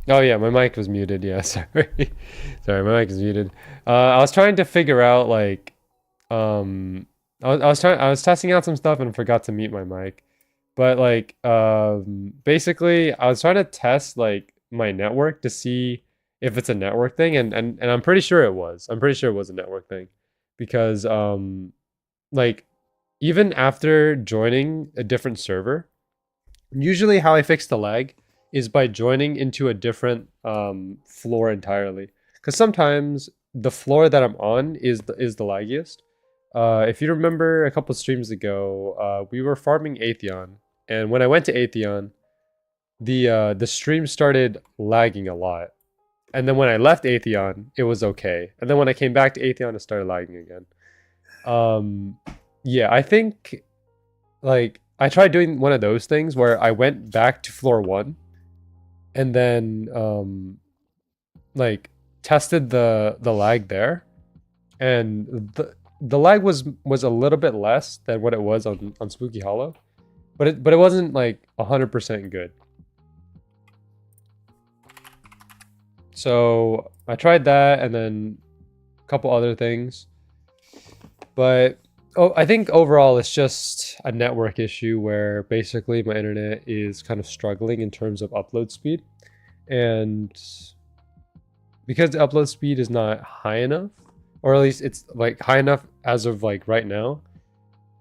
Oh yeah, my mic was muted. Yeah, sorry, sorry, my mic is muted. I was trying to figure out um, I was testing out some stuff and forgot to mute my mic. But basically, I was trying to test my network to see if it's a network thing, and I'm pretty sure it was. I'm pretty sure it was a network thing, because like even after joining a different server, usually how I fix the lag is by joining into a different floor entirely. Because sometimes the floor that I'm on is the laggiest. If you remember a couple streams ago, we were farming Atheon, and when I went to Atheon, the stream started lagging a lot. And then when I left Atheon, it was okay. And then when I came back to Atheon, it started lagging again. Yeah, I think like I tried doing one of those things where I went back to floor 1 and then like tested the lag there, and the lag was a little bit less than what it was on Spooky Hollow, but it wasn't like 100% good. So I tried that and then a couple other things, but I think overall it's just a network issue where basically my internet is kind of struggling in terms of upload speed, and because the upload speed is not high enough, or at least it's like high enough as of like right now,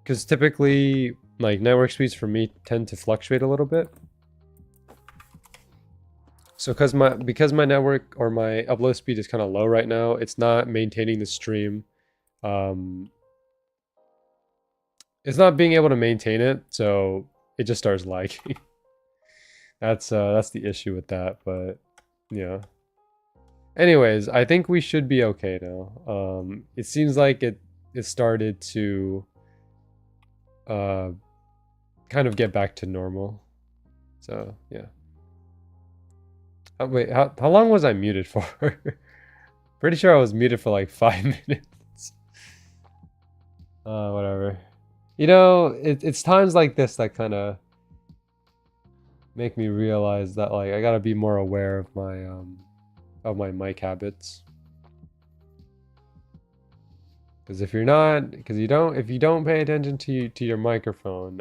because typically like network speeds for me tend to fluctuate a little bit. So because my network or my upload speed is kind of low right now, it's not maintaining the stream. It's not being able to maintain it, so it just starts lagging. That's the issue with that, but yeah. Anyways, I think we should be okay now. It seems like it started to kind of get back to normal. So yeah. Oh, wait, how long was I muted for? Pretty sure I was muted for like 5 minutes. Whatever. You know, it's times like this that kind of make me realize that like I gotta be more aware of my mic habits. Because if you don't pay attention to your microphone,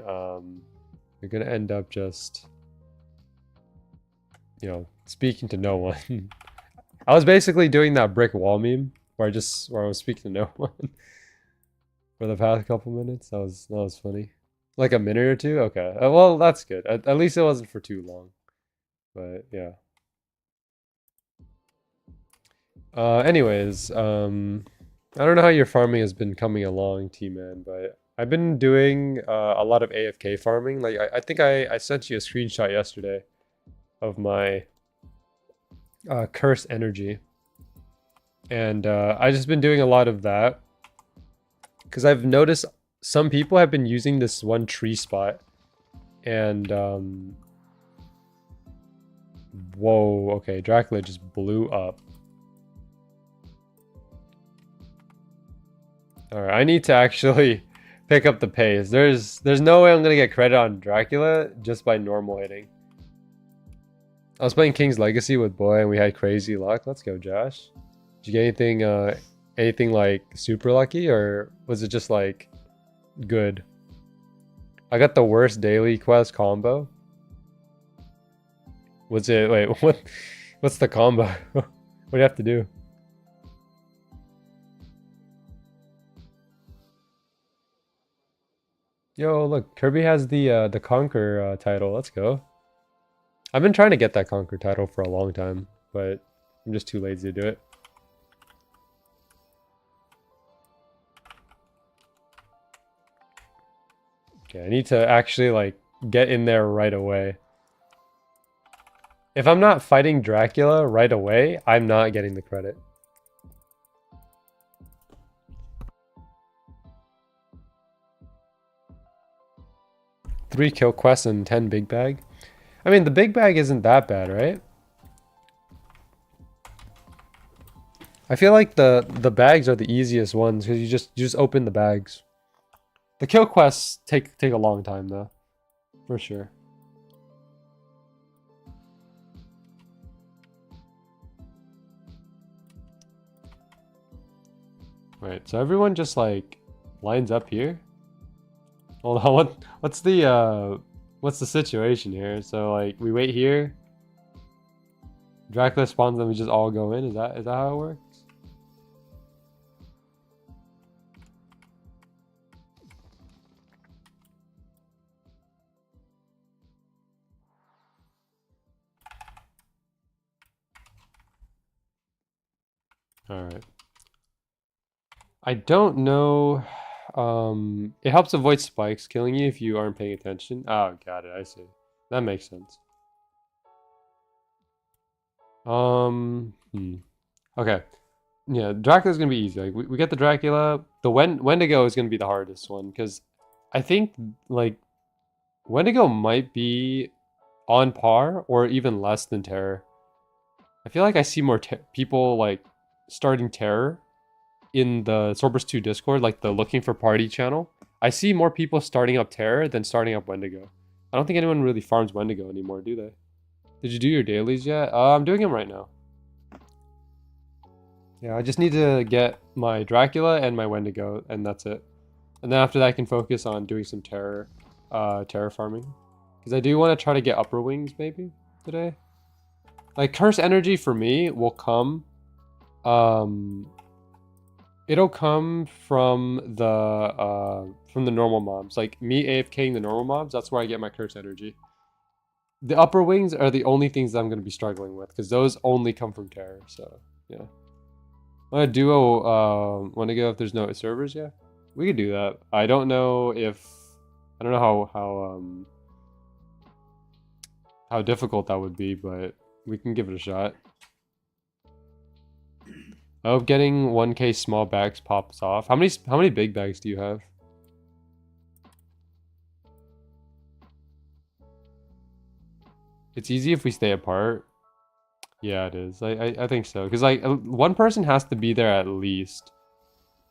you're gonna end up just, you know, speaking to no one. I was basically doing that brick wall meme where I was speaking to no one for the past couple minutes. That was funny. Like a minute or two? Okay. Well, that's good. At least it wasn't for too long. But yeah. Anyways, I don't know how your farming has been coming along, T-Man, but I've been doing a lot of AFK farming. Like I think I sent you a screenshot yesterday of my cursed energy, and I've just been doing a lot of that because I've noticed some people have been using this one tree spot, and whoa, okay, Dracula just blew up. Alright, I need to actually pick up the pace. There's no way I'm gonna get credit on Dracula just by normal hitting. I was playing King's Legacy with Boy and we had crazy luck. Let's go, Josh. Did you get anything like super lucky, or was it just like good? I got the worst daily quest combo. Was it, wait, what's the combo? What do you have to do? Yo, look, Kirby has the Conquer title. Let's go. I've been trying to get that Conquer title for a long time, but I'm just too lazy to do it. Okay, I need to actually like get in there right away. If I'm not fighting Dracula right away, I'm not getting the credit. Three kill quests and 10 big bag. I mean, the big bag isn't that bad, right? I feel like the bags are the easiest ones because you just open the bags. The kill quests take a long time though, for sure. Right, so everyone just like lines up here. Hold on, what's the situation here? So like we wait here. Dracula spawns and we just all go in. Is that how it works? Alright. I don't know. It helps avoid spikes killing you if you aren't paying attention. Oh, got it. I see. That makes sense. Okay. Yeah, Dracula's gonna be easy. Like we get the Dracula. The Wendigo is gonna be the hardest one because I think like Wendigo might be on par or even less than Terror. I feel like I see more people like starting Terror in the Swordburst 2 Discord, like the looking for party channel. I see more people starting up Terror than starting up Wendigo. I don't think anyone really farms Wendigo anymore, do they? Did you do your dailies yet? I'm doing them right now. Yeah, I just need to get my Dracula and my Wendigo, and that's it. And then after that, I can focus on doing some terror farming. Because I do want to try to get upper wings, maybe, today. Like, curse energy for me will come, um, it'll come from the normal mobs. Like, me AFKing the normal mobs, that's where I get my curse energy. The upper wings are the only things that I'm going to be struggling with, because those only come from terror, so, yeah. Want to duo, want to go if there's no servers? Yeah, we could do that. I don't know how difficult that would be, but we can give it a shot. I hope getting 1K small bags pops off. How many big bags do you have? It's easy if we stay apart. Yeah, it is. I think so. Because like one person has to be there at least.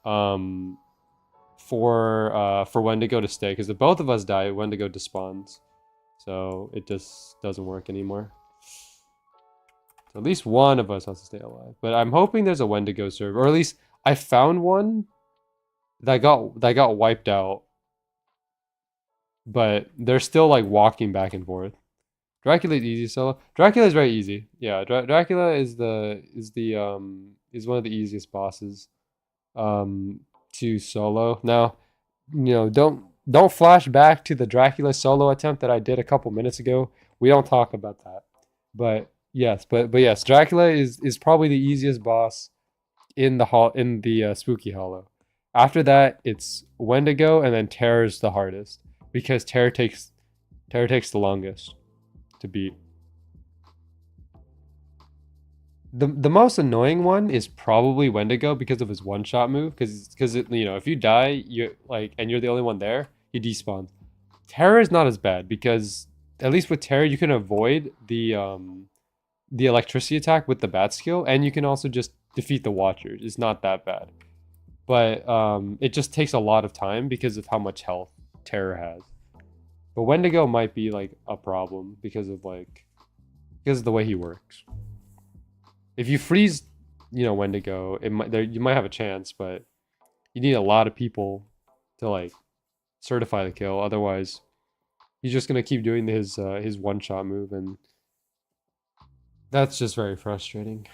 For Wendigo to stay. Because if both of us die, Wendigo despawns. So it just doesn't work anymore. So at least one of us has to stay alive. But I'm hoping there's a Wendigo server. Or at least I found one that got wiped out. But they're still like walking back and forth. Dracula is easy solo. Dracula is very easy. Yeah, Dracula is one of the easiest bosses to solo. Now, don't flash back to the Dracula solo attempt that I did a couple minutes ago. We don't talk about that. But yes, but yes, Dracula is probably the easiest boss in the Spooky Hollow. After that, it's Wendigo, and then Terror's the hardest because Terror takes the longest to beat. The most annoying one is probably Wendigo because of his one-shot move. Because if you die, and you're the only one there, he despawns. Terror is not as bad because at least with Terror you can avoid the electricity attack with the bat skill, and you can also just defeat the Watchers. It's not that bad, but it just takes a lot of time because of how much health Terror has. But Wendigo might be like a problem because of the way he works. If you freeze, Wendigo, you might have a chance, but you need a lot of people to like certify the kill. Otherwise, he's just gonna keep doing his one-shot move, and that's just very frustrating.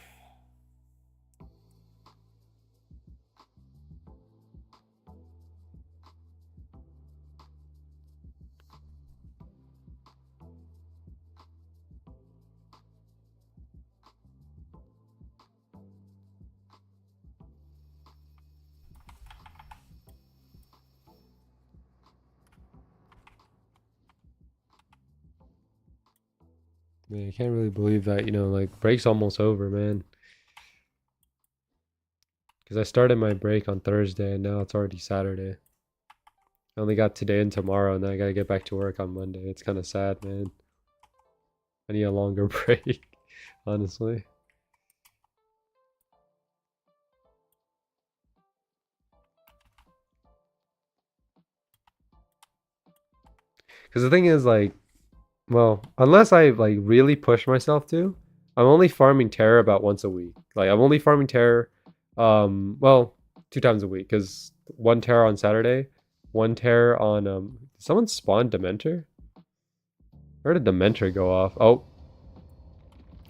Man, I can't really believe that, like break's almost over, man. Because I started my break on Thursday and now it's already Saturday. I only got today and tomorrow, and then I gotta get back to work on Monday. It's kind of sad, man. I need a longer break, honestly. Because the thing is, like, well, unless I like really push myself to, I'm only farming terror about once a week. Like I'm only farming terror, well, 2 times a week. Because one terror on Saturday, one terror on Did someone spawn Dementor? Where did Dementor go off? Oh,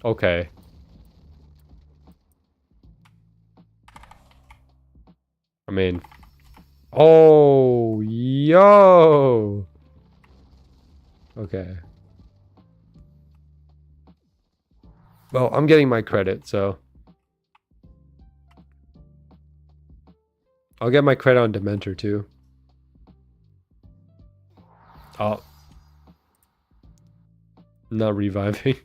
okay. I mean, oh, yo. Okay. Well, I'm getting my credit, so I'll get my credit on Dementor too. Oh, not reviving.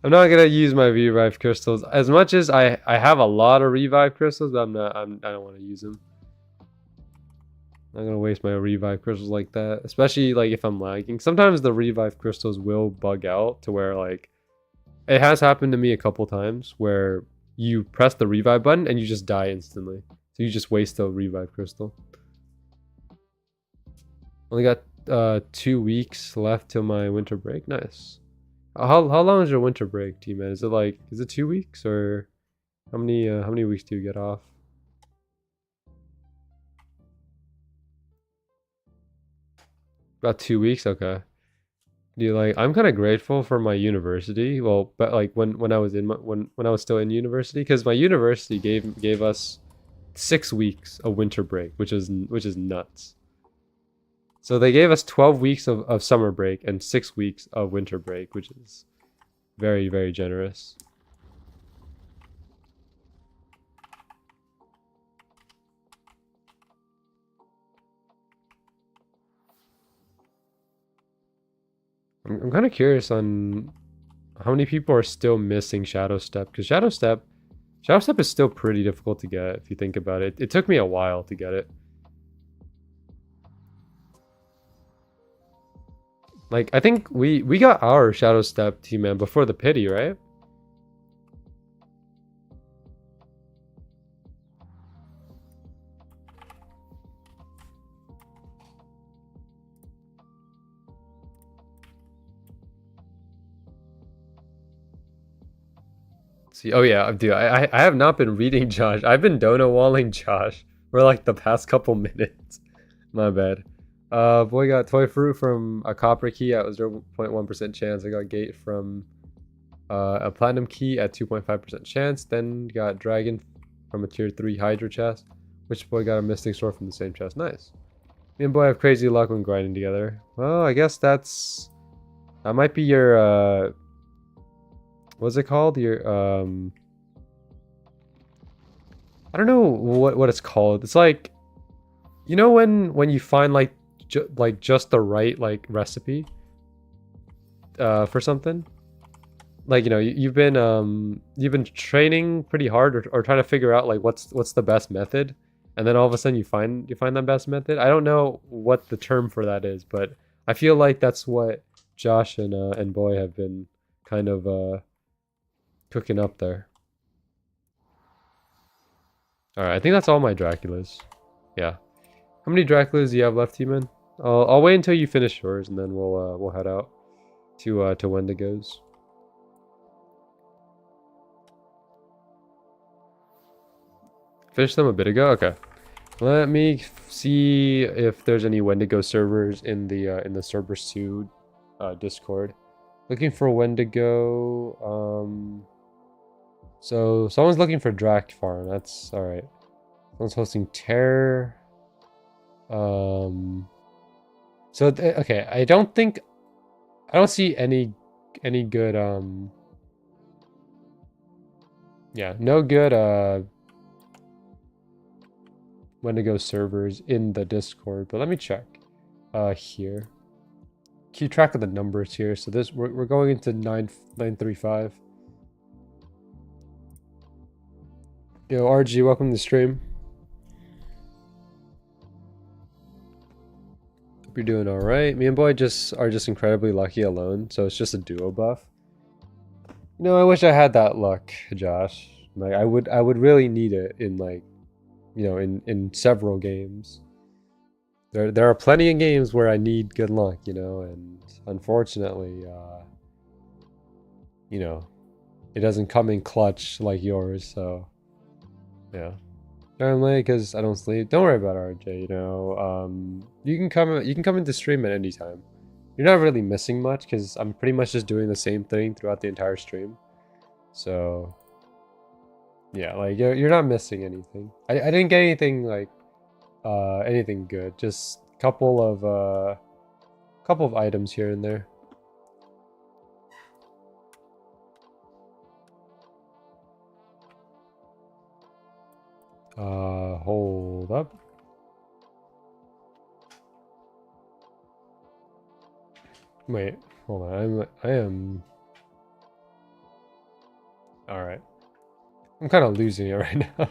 I'm not gonna use my revive crystals as much as I have a lot of revive crystals, but I don't want to use them. I'm not gonna waste my revive crystals like that, especially like if I'm lagging. Sometimes the revive crystals will bug out to where like it has happened to me a couple times where you press the revive button and you just die instantly. So you just waste a revive crystal. Only got 2 weeks left till my winter break. Nice. How long is your winter break, T-Man? Is it 2 weeks or how many weeks do you get off? About 2 weeks, okay. Do you like? I'm kind of grateful for my university. Well, but like when I was in when I was still in university, because my university gave us 6 weeks of winter break, which is nuts. So they gave us 12 weeks of summer break and 6 weeks of winter break, which is very, very generous. I'm kind of curious on how many people are still missing Shadow Step, because Shadow Step is still pretty difficult to get if you think about it. It took me a while to get it. Like I think we got our Shadow Step T-Man before the pity, right? See, oh yeah, dude, I have not been reading Josh. I've been dono walling Josh for like the past couple minutes. My bad. Boy got toy fruit from a copper key at 0.1% chance. I got gate from a platinum key at 2.5% chance. Then got dragon from a tier 3 hydra chest. Which boy got a mystic sword from the same chest. Nice. Me and boy have crazy luck when grinding together. Well, I guess that might be your what's it called? Your I don't know what it's called. It's like, you know when you find like just the right like recipe for something, like, you know, you've been training pretty hard or trying to figure out like what's the best method, and then all of a sudden you find that best method. I don't know what the term for that is, but I feel like that's what Josh and Boy have been kind of cooking up there. All right, I think that's all my Draculas. Yeah. How many Draculas do you have left, T-Man? I'll wait until you finish yours, and then we'll head out to Wendigos. Finished them a bit ago. Okay. Let me see if there's any Wendigo servers in the Swordburst 2 Discord. Looking for Wendigo. So someone's looking for Drac Farm. That's all right. Someone's hosting Terror. So okay, I don't see any good yeah, no good Wendigo servers in the Discord, but let me check here. Keep track of the numbers here. So this we're going into 935. Yo, RG, welcome to the stream. Hope you're doing all right. Me and Boy are just incredibly lucky alone, so it's just a duo buff. You know, I wish I had that luck, Josh. Like I would really need it in like, you know, in several games. There are plenty of games where I need good luck, you know, and unfortunately, you know, it doesn't come in clutch like yours, so yeah. I'm late because I don't sleep. Don't worry about RJ, you know. You can come into stream at any time. You're not really missing much because I'm pretty much just doing the same thing throughout the entire stream. So yeah, like you're not missing anything. I didn't get anything like anything good. Just couple of items here and there. Hold up. Wait, hold on. I am Alright. I'm kind of losing it right now.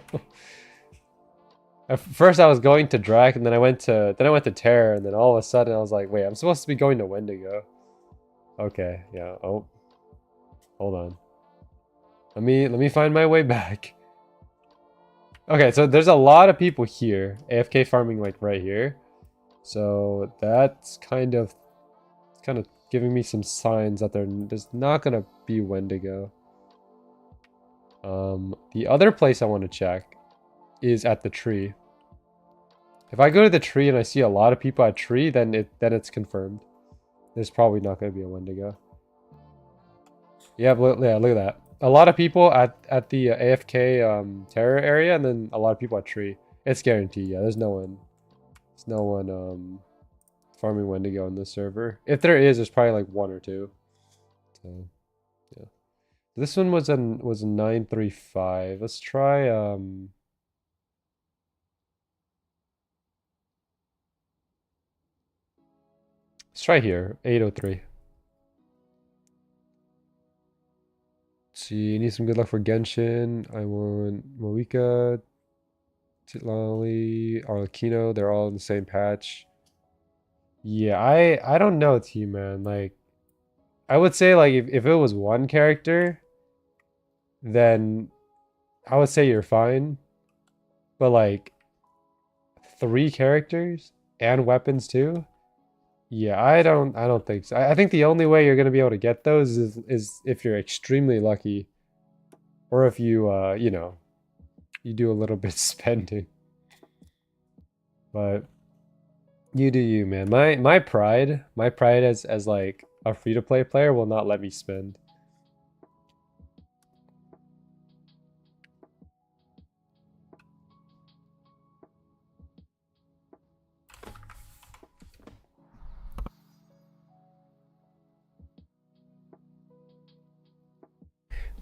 At first I was going to Drac, and then I went to Terror, and then all of a sudden I was like, wait, I'm supposed to be going to Wendigo. Okay, yeah. Oh, hold on. Let me find my way back. Okay, so there's a lot of people here, AFK farming like right here. So that's kind of giving me some signs that there's not gonna be Wendigo. The other place I want to check is at the tree. If I go to the tree and I see a lot of people at tree, then it's confirmed. There's probably not going to be a Wendigo. Yeah, look at that. A lot of people at the AFK terror area, and then a lot of people at tree. It's guaranteed. Yeah, there's no one farming Wendigo on this server. If there is, there's probably like one or two. So yeah, this one was a 935. Let's try let's try here 803. See, you need some good luck for Genshin. I want Moika, Titlali, Arlecchino. They're all in the same patch. Yeah, I don't know, T-Man. Like, I would say like if it was one character, then I would say you're fine. But like 3 characters and weapons too? Yeah, I don't think so. I think the only way you're gonna be able to get those is if you're extremely lucky, or if you you know, you do a little bit spending. But you do you, man. My pride as like a free to play player will not let me spend.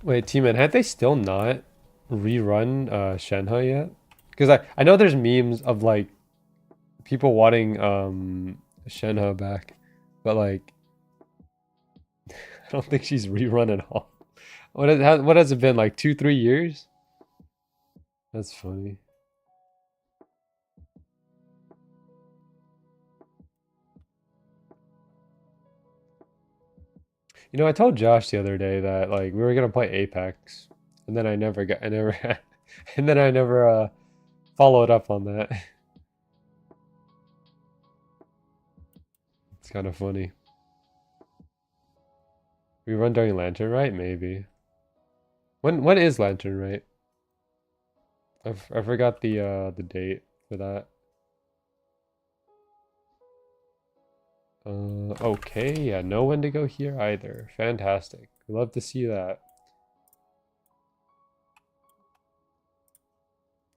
Wait, T-Man, had they still not rerun Shenhe yet? Because I know there's memes of like people wanting Shenhe back, but like I don't think she's rerun at all. What has it been, like 2-3 years? That's funny. You know, I told Josh the other day that like we were gonna play Apex, and then I never and then I never followed up on that. It's kind of funny. We run during Lantern, right? Maybe. When is Lantern, right? I forgot the date for that. Okay, yeah, no Wendigo here either. Fantastic. Love to see that.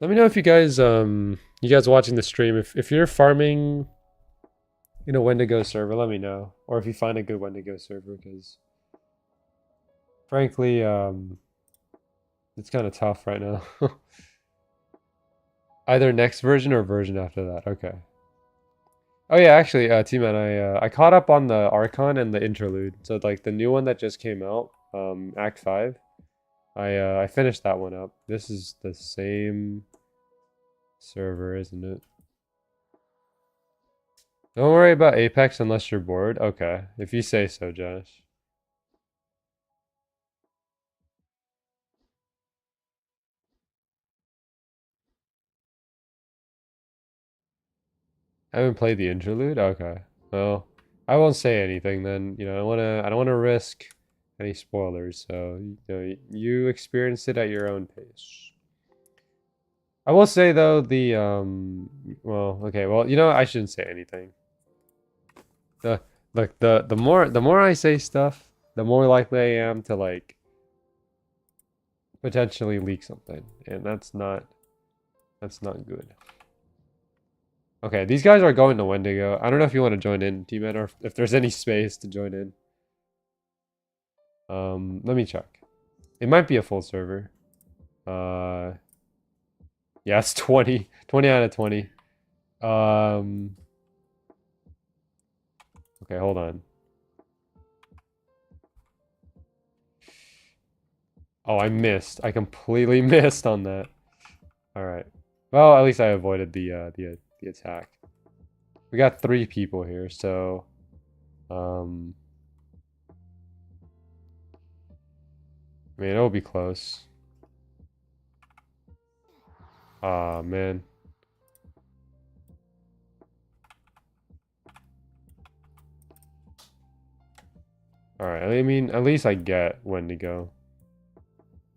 Let me know if you guys watching the stream, if you're farming in a Wendigo server, let me know. Or if you find a good Wendigo server, because frankly, it's kind of tough right now. Either next version or version after that. Okay. Oh yeah, actually, T-Man, I caught up on the Archon and the Interlude. So like the new one that just came out, Act 5. I finished that one up. This is the same server, isn't it? Don't worry about Apex unless you're bored. Okay, if you say so, Josh. I haven't played the Interlude? Okay. Well, I won't say anything then. You know, I don't wanna risk any spoilers, so you know, you experience it at your own pace. I will say though, well, okay, well, you know, I shouldn't say anything. The Look, the more I say stuff, the more likely I am to like potentially leak something, and that's not good. Okay, these guys are going to Wendigo. I don't know if you want to join in, T-Man, or if there's any space to join in. Let me check. It might be a full server. Uh, yeah, it's 20 out of 20. Okay, hold on. Oh, I missed. I completely missed on that. All right. Well, at least I avoided the attack. We got 3 people here, so I mean, it'll be close. Ah, man. All right. I mean, at least I get when to go.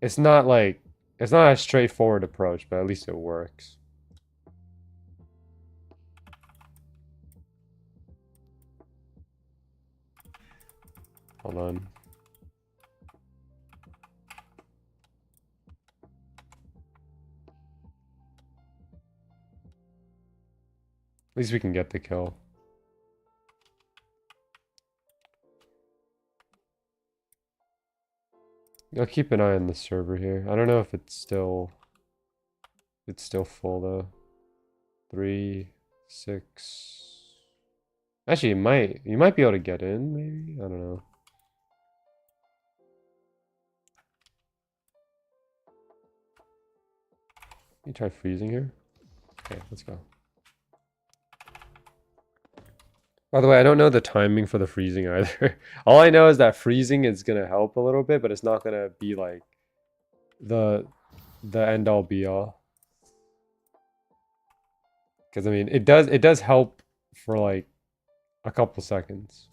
It's not like it's not a straightforward approach, but at least it works. Hold on. At least we can get the kill. I'll keep an eye on the server here. I don't know if it's still full though. 3, 6. Actually, you might be able to get in, maybe? I don't know. Let me try freezing here. Okay, let's go. By the way, I don't know the timing for the freezing either. All I know is that freezing is gonna help a little bit, but it's not gonna be like the end all be all. Because I mean, it does help for like a couple seconds.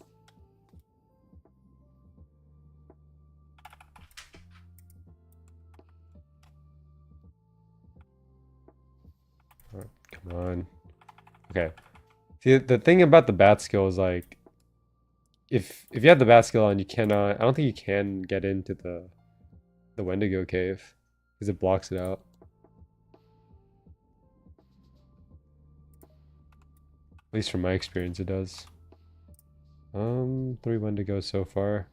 All right, come on. Okay. See, the thing about the bat skill is like, if you have the bat skill on, you cannot. I don't think you can get into the Wendigo cave because it blocks it out. At least from my experience, it does. 3 Wendigos so far.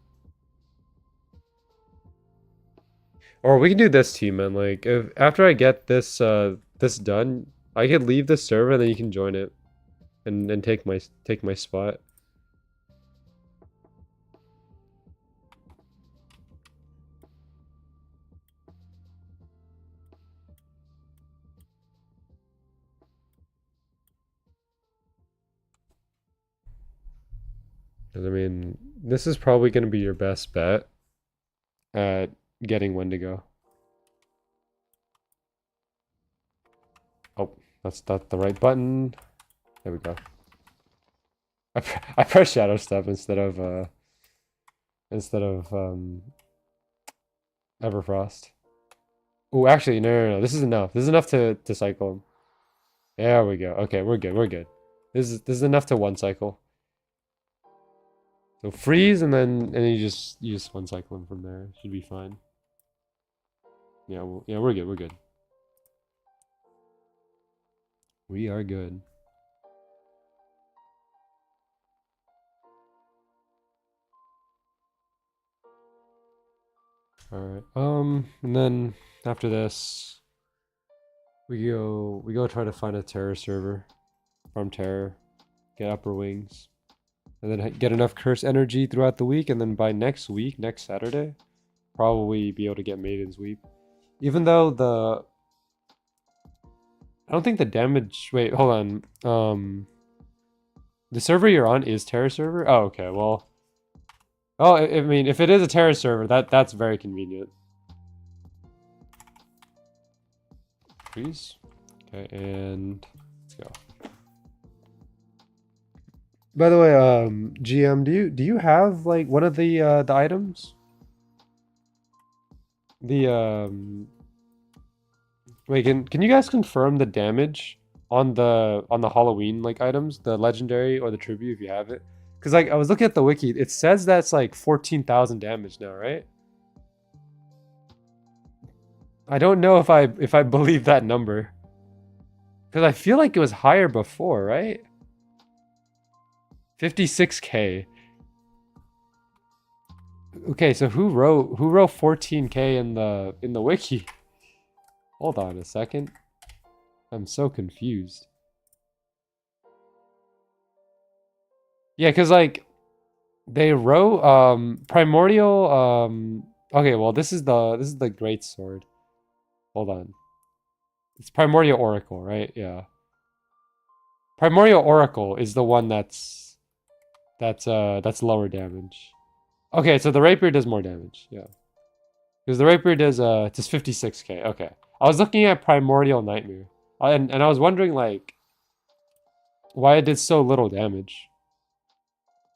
Or we can do this too, man. Like, if after I get this this done, I could leave the server, and then you can join it, and take my spot. Because I mean, this is probably going to be your best bet at getting Wendigo. Oh, that's not the right button. There we go. I pressed Shadow Step instead of Everfrost. Oh, actually, no. This is enough. This is enough to cycle him. There we go. Okay, we're good. We're good. This is enough to one cycle. So freeze and then you just one cycle him from there. Should be fine. Yeah, yeah, we're good. We're good. We are good. Alright. And then after this we go try to find a terror server. Farm terror. Get upper wings. And then get enough curse energy throughout the week, and then by next week, next Saturday, probably be able to get Maiden's Weep. Even though I don't think the damage... Wait, hold on. The server you're on is Terror server? Oh, okay, well... Oh, I mean, if it is a Terror server, that's very convenient. Freeze. Okay, and let's go. By the way, GM, do you have like one of the items? The wait, can you guys confirm the damage on the Halloween like items, the legendary or the tribute if you have it? Because like I was looking at the wiki, it says that's like 14,000 damage now, right? I don't know if I believe that number. Because I feel like it was higher before, right? 56k. Okay, so who wrote 14k in the wiki? Hold on a second. I'm so confused. Yeah, cuz like they wrote primordial Okay, well this is the great sword. Hold on. It's Primordial Oracle, right? Yeah. Primordial Oracle is the one that's lower damage. Okay, so the rapier does more damage. Yeah. Because the rapier does 56k. Okay. I was looking at Primordial Nightmare. And I was wondering like why it did so little damage.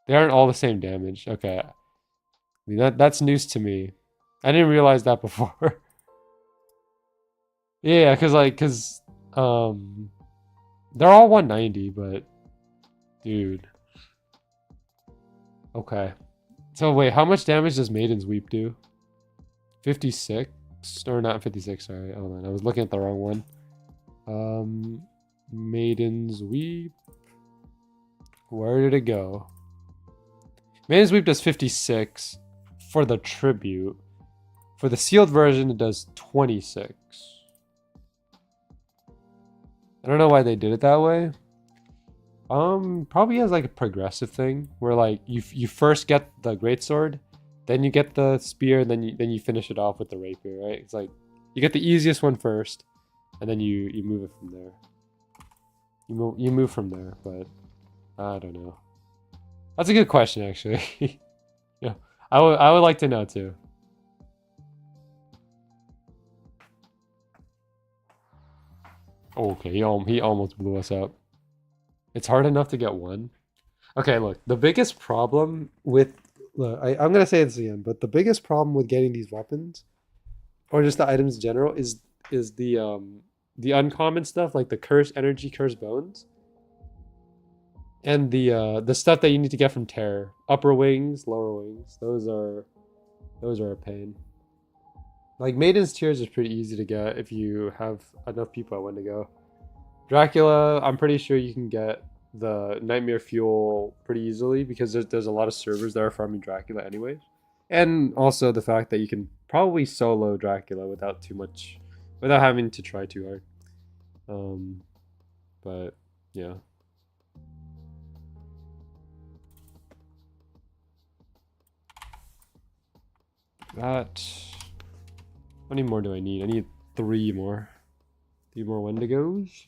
They aren't all the same damage. Okay. I mean that's news to me. I didn't realize that before. Yeah, cause they're all 190, but dude. Okay. So wait, how much damage does Maiden's Weep do? 56? Or not 56, sorry. Hold on, I was looking at the wrong one. Maiden's Weep. Where did it go? Maiden's Weep does 56 for the tribute. For the sealed version, it does 26. I don't know why they did it that way. Probably as like a progressive thing where like you first get the greatsword, then you get the spear, then you finish it off with the rapier, right? It's like you get the easiest one first, and then you move it from there. You move from there, but I don't know. That's a good question, actually. Yeah, I would like to know too. Okay, he almost blew us up. It's hard enough to get one. Okay, look, the biggest problem with I'm gonna say it's the end, but the biggest problem with getting these weapons, or just the items in general, is the uncommon stuff like the curse energy, curse bones, and the stuff that you need to get from terror. Upper wings, lower wings. Those are a pain. Like Maiden's Tears is pretty easy to get if you have enough people at Wendigo. Dracula, I'm pretty sure you can get the Nightmare Fuel pretty easily because there's a lot of servers that are farming Dracula anyways. And also the fact that you can probably solo Dracula without having to try too hard. But yeah. That. How many more do I need? I need 3 more. 3 more Wendigos.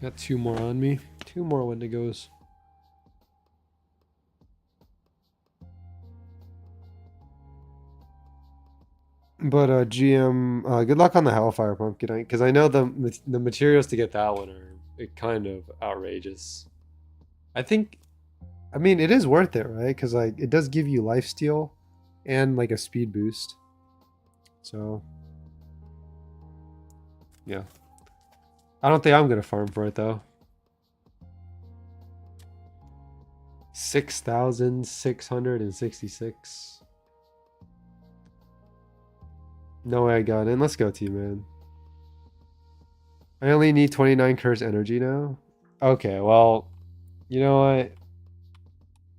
Got 2 more on me. 2 more Wendigos. But GM, good luck on the Hellfire Pumpkin, because I know the materials to get that one are kind of outrageous. I mean, it is worth it, right? Because like it does give you lifesteal and like a speed boost. So yeah, I don't think I'm gonna farm for it though. 6,666. No way I got in. Let's go, T-Man. I only need 29 curse energy now. Okay, well, you know what?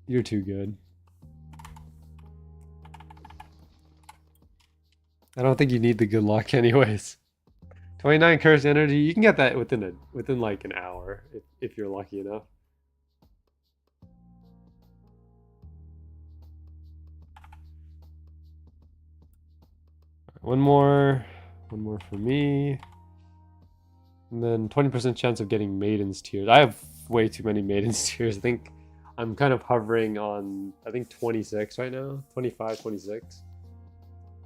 You're too good. I don't think you need the good luck anyways. 29 curse energy, you can get that within like an hour if you're lucky enough. One more for me. And then 20% chance of getting Maiden's Tears. I have way too many Maiden's Tears. I think I'm kind of hovering on, I think 26 right now. 25, 26.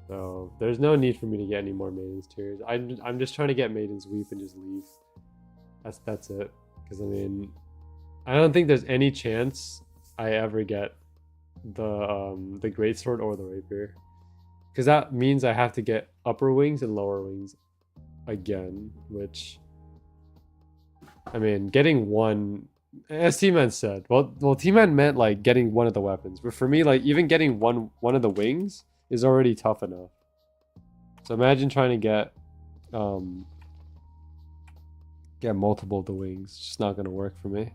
So there's no need for me to get any more Maiden's Tears. I'm just trying to get Maiden's Weep and just leave. That's it. Because I mean, I don't think there's any chance I ever get the Greatsword or the Rapier. Because that means I have to get upper wings and lower wings again, which, I mean, getting one, as T-Man said, well, T-Man meant like getting one of the weapons, but for me, like even getting one of the wings is already tough enough. So imagine trying to get multiple of the wings. It's just not gonna work for me.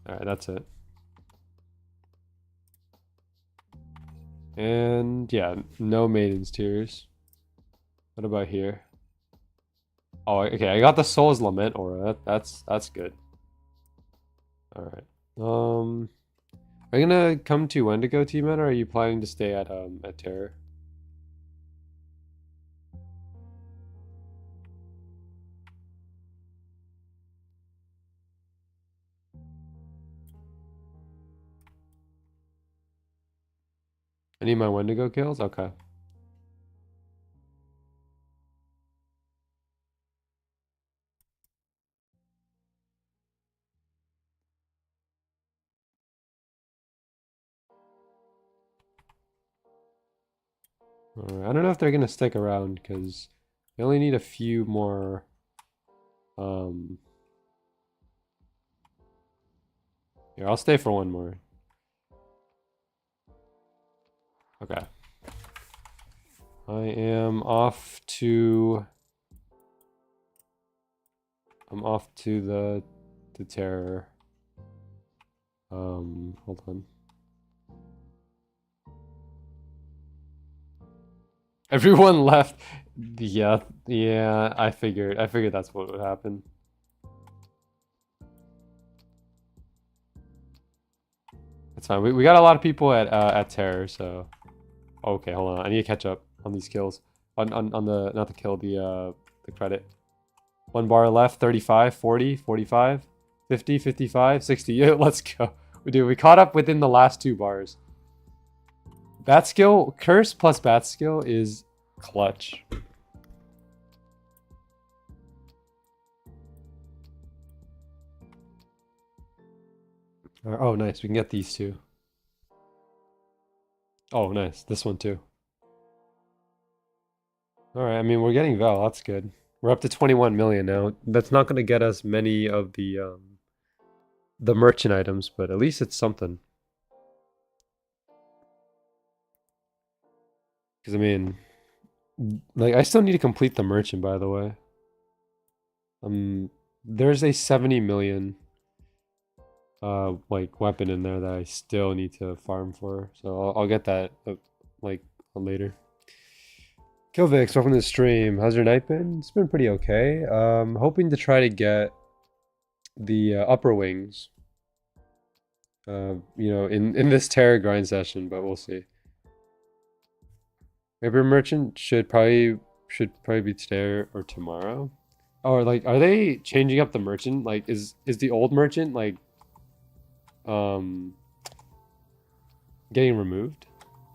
All right, that's it. And yeah, no Maiden's Tears. What about here? Oh, okay, I got the Soul's Lament aura. That's good. All right. Are you gonna come to Wendigo, T-Man, or are you planning to stay at Terror? I need my Wendigo kills? Okay. Alright, I don't know if they're gonna stick around because they only need a few more. Um, Here, I'll stay for one more. Okay. I am off to. I'm off to the Terror. Hold on. Everyone left. Yeah, I figured that's what would happen. That's fine. We got a lot of people at Terror, so okay, hold on. I need to catch up on these kills. On the not the kill, the credit. One bar left, 35, 40, 45, 50, 55, 60. Yeah, let's go. We caught up within the last 2 bars. Bat skill, curse plus bat skill is clutch. Oh, nice. We can get these 2. Oh, nice. This one too. All right. I mean, we're getting Vel. That's good. We're up to 21 million now. That's not going to get us many of the merchant items, but at least it's something. Because I mean, like, I still need to complete the merchant, by the way. There's a 70 million like weapon in there that I still need to farm for, so I'll get that like later. Kilvix, welcome to the stream. How's your night been? It's been pretty okay. Hoping to try to get the upper wings. You know, in this Terror grind session, but we'll see. Maybe merchant should probably be today or tomorrow. Or like, are they changing up the merchant? Like, is the old merchant like getting removed?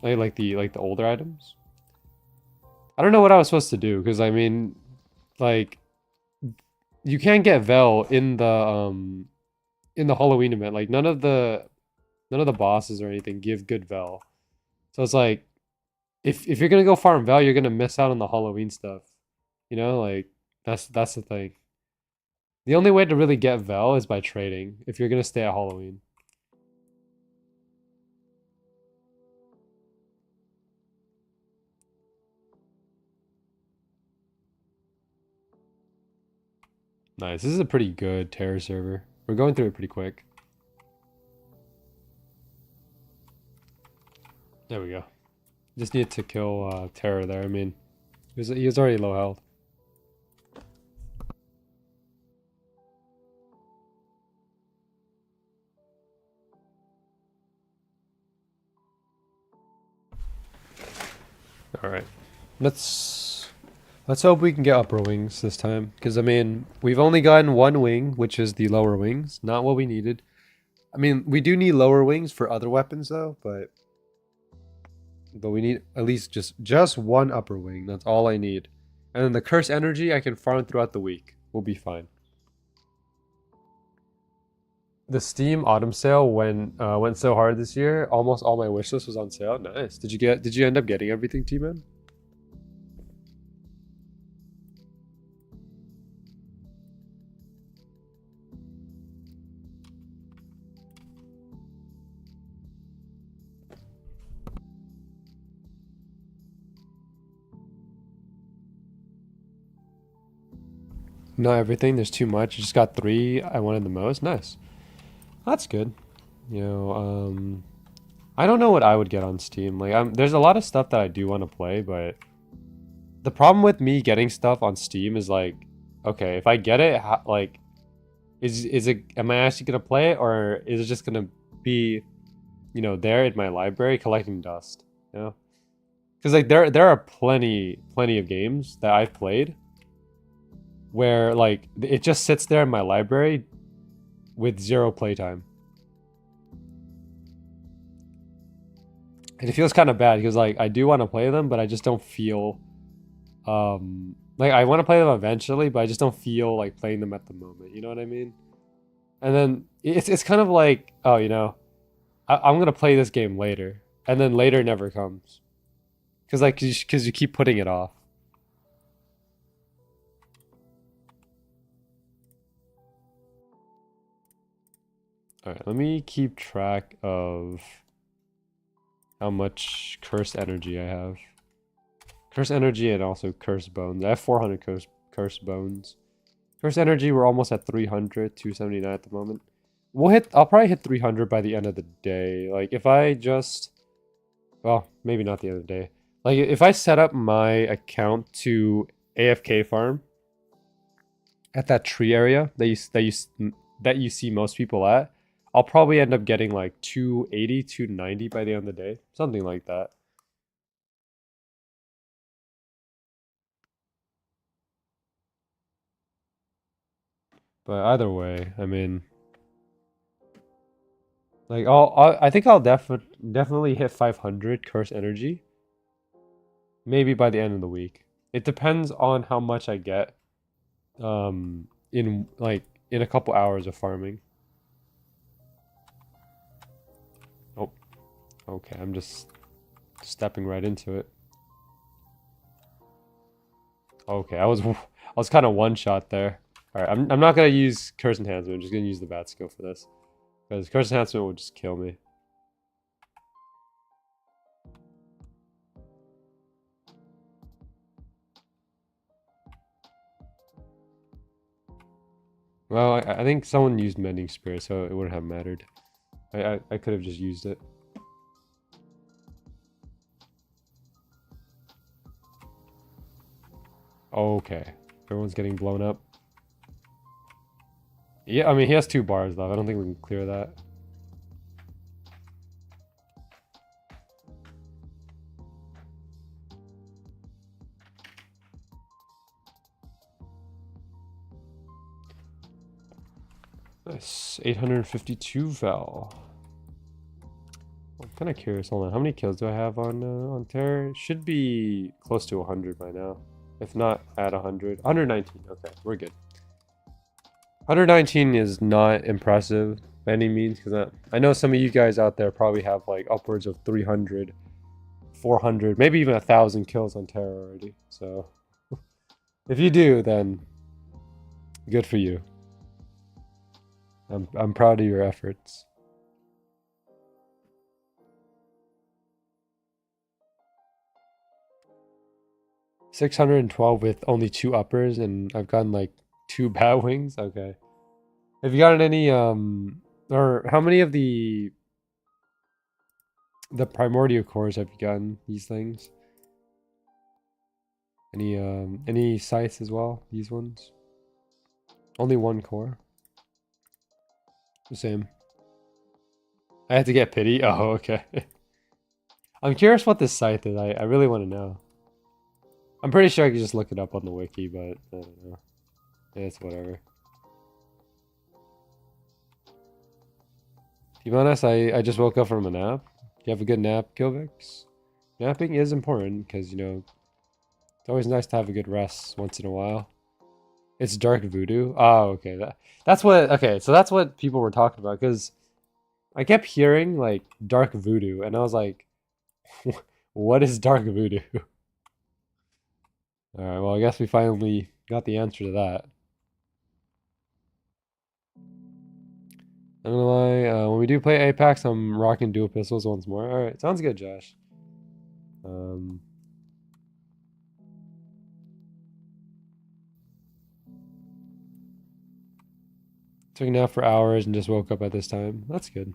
Like the older items? I don't know what I was supposed to do because I mean, like, you can't get Vel in the Halloween event. Like none of the bosses or anything give good Vel. So it's like if you're gonna go farm Vel, you're gonna miss out on the Halloween stuff. You know, like that's the thing. The only way to really get Vel is by trading if you're gonna stay at Halloween. Nice. This is a pretty good Terror server. We're going through it pretty quick. There we go. Just need to kill Terror there. I mean, he was already low health. All right. Let's hope we can get upper wings this time, because I mean, we've only gotten 1 wing, which is the lower wings, not what we needed. I mean, we do need lower wings for other weapons though, but we need at least just 1 upper wing. That's all I need. And then the curse energy I can farm throughout the week. We'll be fine. The Steam Autumn sale went so hard this year. Almost all my wish list was on sale. Nice. Did you end up getting everything, T-Man? Not everything. There's too much. I just got 3 I wanted the most. Nice. That's good. You know, I don't know what I would get on Steam. Like, there's a lot of stuff that I do want to play, but the problem with me getting stuff on Steam is like, okay, if I get it, like, is it? Am I actually gonna play it, or is it just gonna be, you know, there in my library collecting dust? You know, because like there are plenty of games that I've played where like it just sits there in my library with zero playtime. And it feels kind of bad because like I do want to play them, but I just don't feel like I want to play them eventually, but I just don't feel like playing them at the moment. You know what I mean? And then it's kind of like, oh, you know, I'm gonna play this game later, and then later never comes because like because you keep putting it off. All right, let me keep track of how much cursed energy I have. Cursed energy and also cursed bones. I have 400 cursed bones. Cursed energy, we're almost at 300, 279 at the moment. I'll probably hit 300 by the end of the day. Like if I just, well, maybe not the end of the day. Like if I set up my account to AFK farm at that tree area that you see most people at, I'll probably end up getting like 280, 290 by the end of the day. Something like that. But either way, I mean, like I think I'll definitely hit 500 curse energy. Maybe by the end of the week. It depends on how much I get in like in a couple hours of farming. Oh, okay, I'm just stepping right into it. Okay, I was kind of one shot there. All right, I'm not gonna use curse enhancement. I'm just gonna use the bat skill for this because curse enhancement will just kill me. Well, I think someone used mending spirit, so it wouldn't have mattered. I could have just used it. Okay, everyone's getting blown up. Yeah, I mean he has 2 bars though. I don't think we can clear that. Nice, 852 Val. I'm kind of curious. Hold on, how many kills do I have on Terror? It should be close to 100 by now. If not at 100. 119. Okay, we're good. 119 is not impressive by any means because I know some of you guys out there probably have like upwards of 300, 400, maybe even 1,000 kills on Terror already. So if you do, then good for you. I'm proud of your efforts. $612 with only 2 uppers, and I've gotten like 2 bat wings. Okay. Have you gotten any or how many of the primordial cores have you gotten these things? Any scythes as well? These ones? Only 1 core. The same. I had to get pity. Oh, okay. I'm curious what this scythe is. I really want to know. I'm pretty sure I could just look it up on the wiki, but I don't know. It's whatever. To be honest, I just woke up from a nap. Do you have a good nap, Kilvix? Napping is important because, you know, it's always nice to have a good rest once in a while. It's dark voodoo. Oh, okay. That's what. Okay, so that's what people were talking about because I kept hearing like dark voodoo, and I was like, "What is dark voodoo?" All right. Well, I guess we finally got the answer to that. I'm gonna lie. When we do play Apex, I'm rocking dual pistols once more. All right. Sounds good, Josh. Um. Took a nap for hours and just woke up at this time. That's good.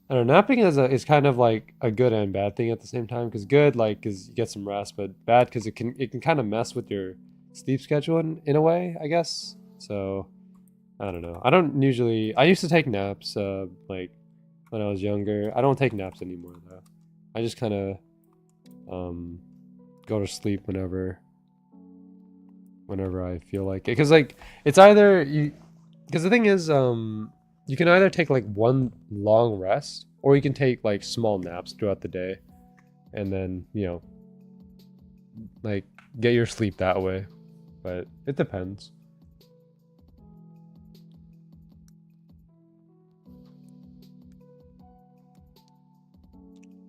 I don't know, napping is kind of like a good and bad thing at the same time. Because good, like, because you get some rest, but bad because it can kind of mess with your sleep schedule in a way, I guess. So I don't know. I don't usually. I used to take naps, like when I was younger. I don't take naps anymore though. I just kind of um go to sleep whenever I feel like it. Because like it's either you. Because the thing is, you can either take like one long rest, or you can take like small naps throughout the day, and then like get your sleep that way. But it depends.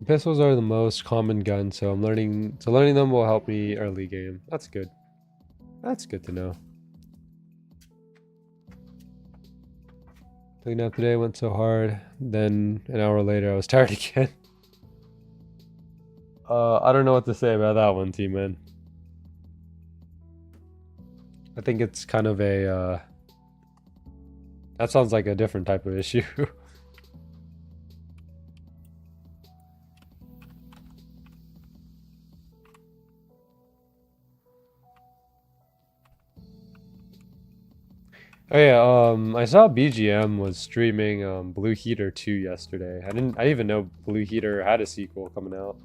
Pistols are the most common gun, so learning them will help me early game. That's good. That's good to know. Took a nap today, went so hard. Then an hour later, I was tired again. I don't know what to say about that one, T-Man. I think it's kind of a, that sounds like a different type of issue. Oh yeah, I saw BGM was streaming Blue Heater 2 yesterday. I didn't even know Blue Heater had a sequel coming out.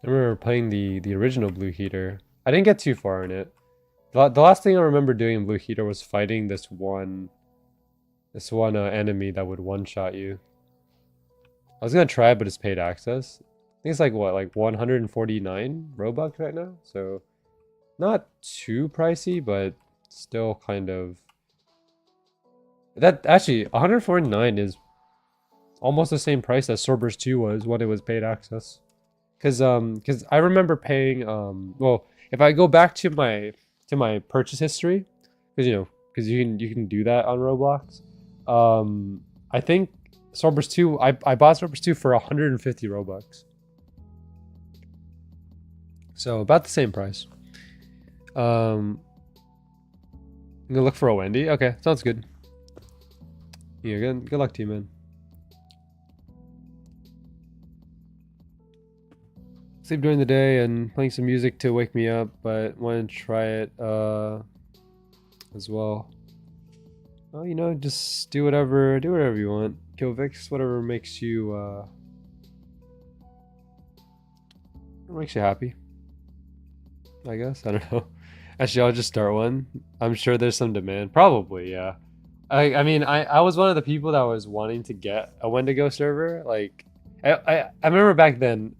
I remember playing the original Blue Heater. I didn't get too far in it. The last thing I remember doing in Blue Heater was fighting this one enemy that would one-shot you. I was gonna try it, but it's paid access. I think it's like what, like 149 Robux right now? So not too pricey, but still kind of. That actually 149 is almost the same price as Swordburst 2 was when it was paid access. Cause I remember paying well, if I go back to my purchase history, because you can do that on Roblox. I think Swordburst 2, I bought Swordburst 2 for 150 Robux. So about the same price. I'm gonna look for a Wendy. Okay, sounds good. Yeah, good luck to you, man. Sleep during the day and playing some music to wake me up, but want to try it as well. Well, just do whatever you want. Kill Vix, whatever makes you happy. I guess. I don't know. Actually, I'll just start one. I'm sure there's some demand. Probably, yeah. I mean, I was one of the people that was wanting to get a Wendigo server. Like, I remember back then,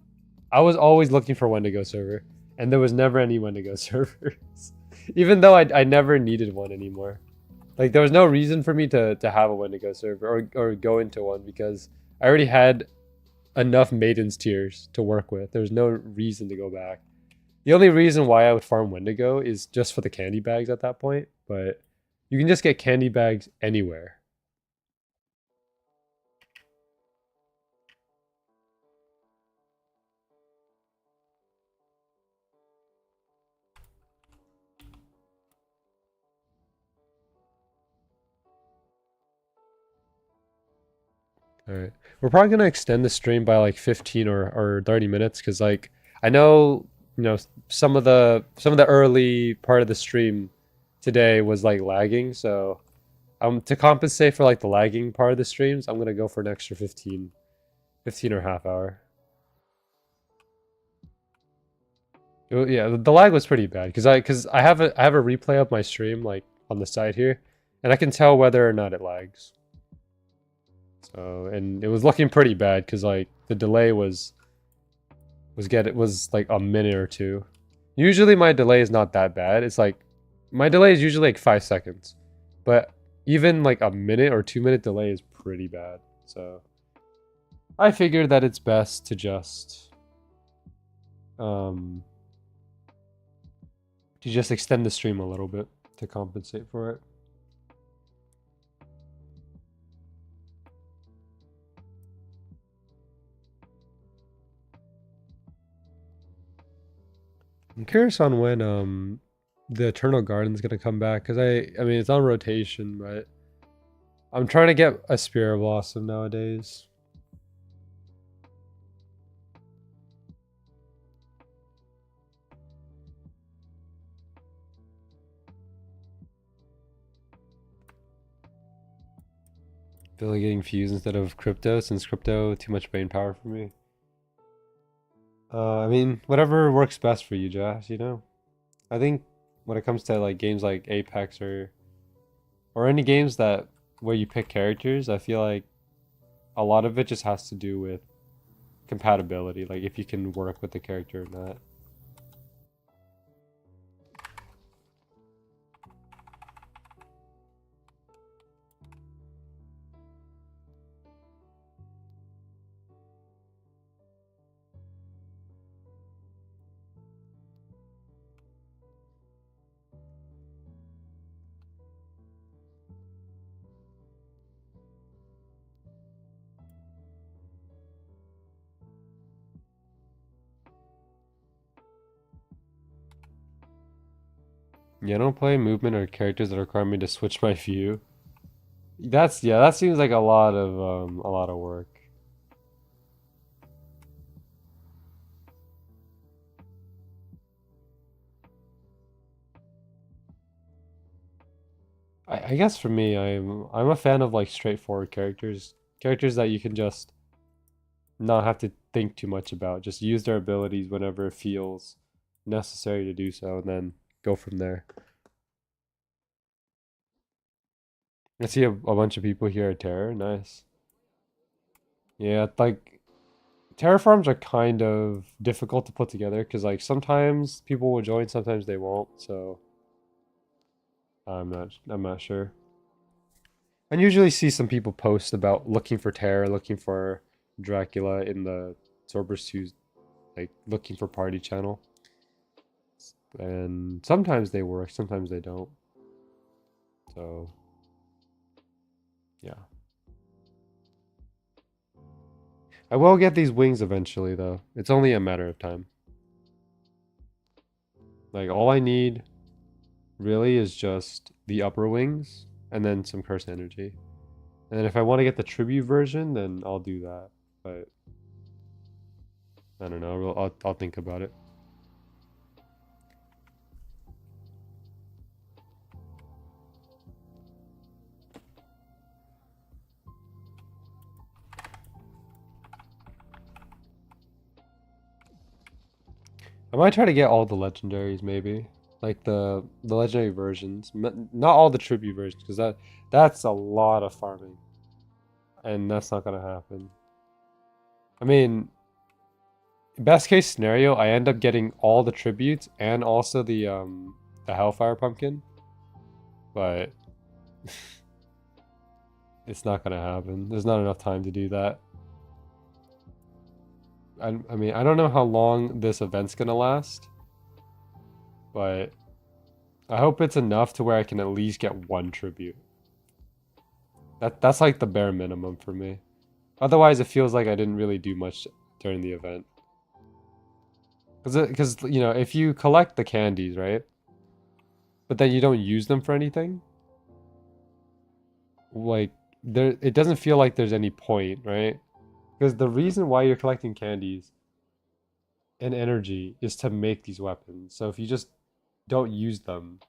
I was always looking for Wendigo server, and there was never any Wendigo servers. Even though I never needed one anymore. Like, there was no reason for me to have a Wendigo server or go into one because I already had enough Maiden's tiers to work with. There's no reason to go back. The only reason why I would farm Wendigo is just for the candy bags at that point, but you can just get candy bags anywhere. Alright. We're probably gonna extend the stream by like 15 or 30 minutes because like I know some of the early part of the stream today was like lagging, so to compensate for like the lagging part of the streams, I'm gonna go for an extra 15 or half hour. Yeah, the lag was pretty bad because I have a replay of my stream like on the side here, and I can tell whether or not it lags. So, and it was looking pretty bad because like the delay was like a minute or two. Usually my delay is not that bad. It's like my delay is usually like 5 seconds, but even like a minute or 2 minute delay is pretty bad. So I figured that it's best to just to just extend the stream a little bit to compensate for it. I'm curious on when the Eternal Garden's gonna come back, because I mean it's on rotation, but I'm trying to get a Spirit Blossom nowadays. Feel like getting Fuse instead of Crypto, since Crypto too much brain power for me. I mean, whatever works best for you, Josh, you know? I think when it comes to like games like Apex or any games that where you pick characters, I feel like a lot of it just has to do with compatibility, like if you can work with the character or not. Yeah, I don't play movement or characters that require me to switch my view. That seems like a lot of work. I guess for me, I'm a fan of like straightforward characters. Characters that you can just not have to think too much about. Just use their abilities whenever it feels necessary to do so, and then go from there. I see a bunch of people here at Terror. Nice. Yeah, like terraforms are kind of difficult to put together because like sometimes people will join, sometimes they won't. So I'm not sure. I usually see some people post about looking for Terror, looking for Dracula in the Swordburst 2, like looking for party channel. And sometimes they work, sometimes they don't. So yeah. I will get these wings eventually though. It's only a matter of time. Like all I need really is just the upper wings and then some curse energy. And then if I want to get the tribute version, then I'll do that. But I don't know. I'll think about it. I might try to get all the legendaries, maybe like the legendary versions, not all the tribute versions, because that's a lot of farming, and that's not gonna happen. I mean, best case scenario, I end up getting all the tributes and also the Hellfire Pumpkin, but it's not gonna happen. There's not enough time to do that. I mean, I don't know how long this event's gonna last, but I hope it's enough to where I can at least get one tribute. That's like the bare minimum for me. Otherwise, it feels like I didn't really do much during the event. Because you know, if you collect the candies, right? But then you don't use them for anything, like it doesn't feel like there's any point, right? Because the reason why you're collecting candies and energy is to make these weapons. So if you just don't use them,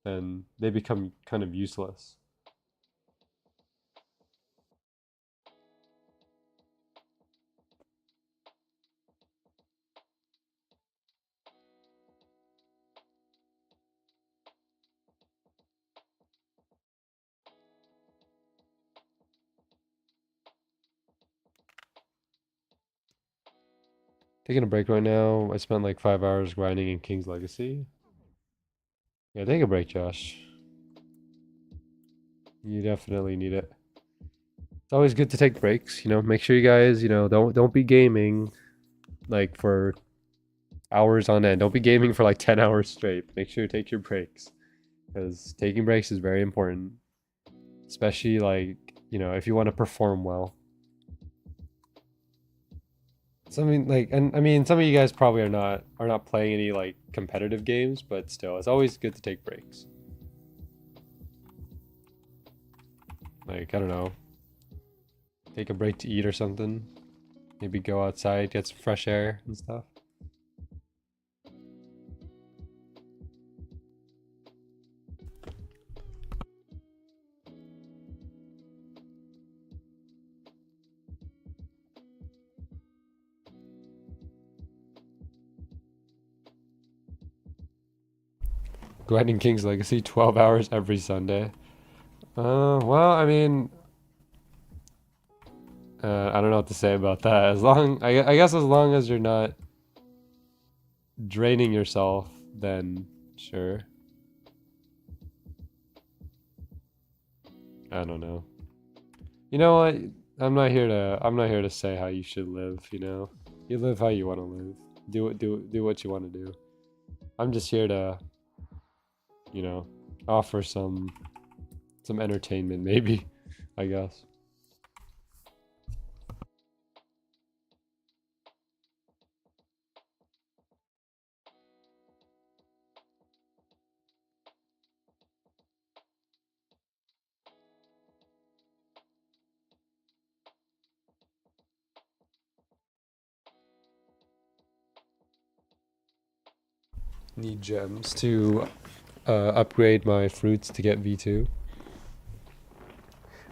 then they become kind of useless. Taking a break right now. I spent like 5 hours grinding in King's Legacy. Yeah, take a break, Josh. You definitely need it. It's always good to take breaks, you know, make sure you guys, you know, don't be gaming like for hours on end. Don't be gaming for like 10 hours straight. Make sure you take your breaks, because taking breaks is very important, especially like, you know, if you want to perform well. Something like, and I mean, some of you guys probably are not playing any like competitive games, but still, it's always good to take breaks. Like, I don't know, take a break to eat or something. Maybe go outside, get some fresh air and stuff. Grinding King's Legacy 12 hours every Sunday. Well, I mean, I don't know what to say about that. As long, I guess as long as you're not draining yourself, then sure. I don't know. You know what? I'm not here to say how you should live, you know. You live how you want to live. Do what you want to do. I'm just here to, you know, offer some entertainment maybe, I guess. Need gems to upgrade my fruits to get V2.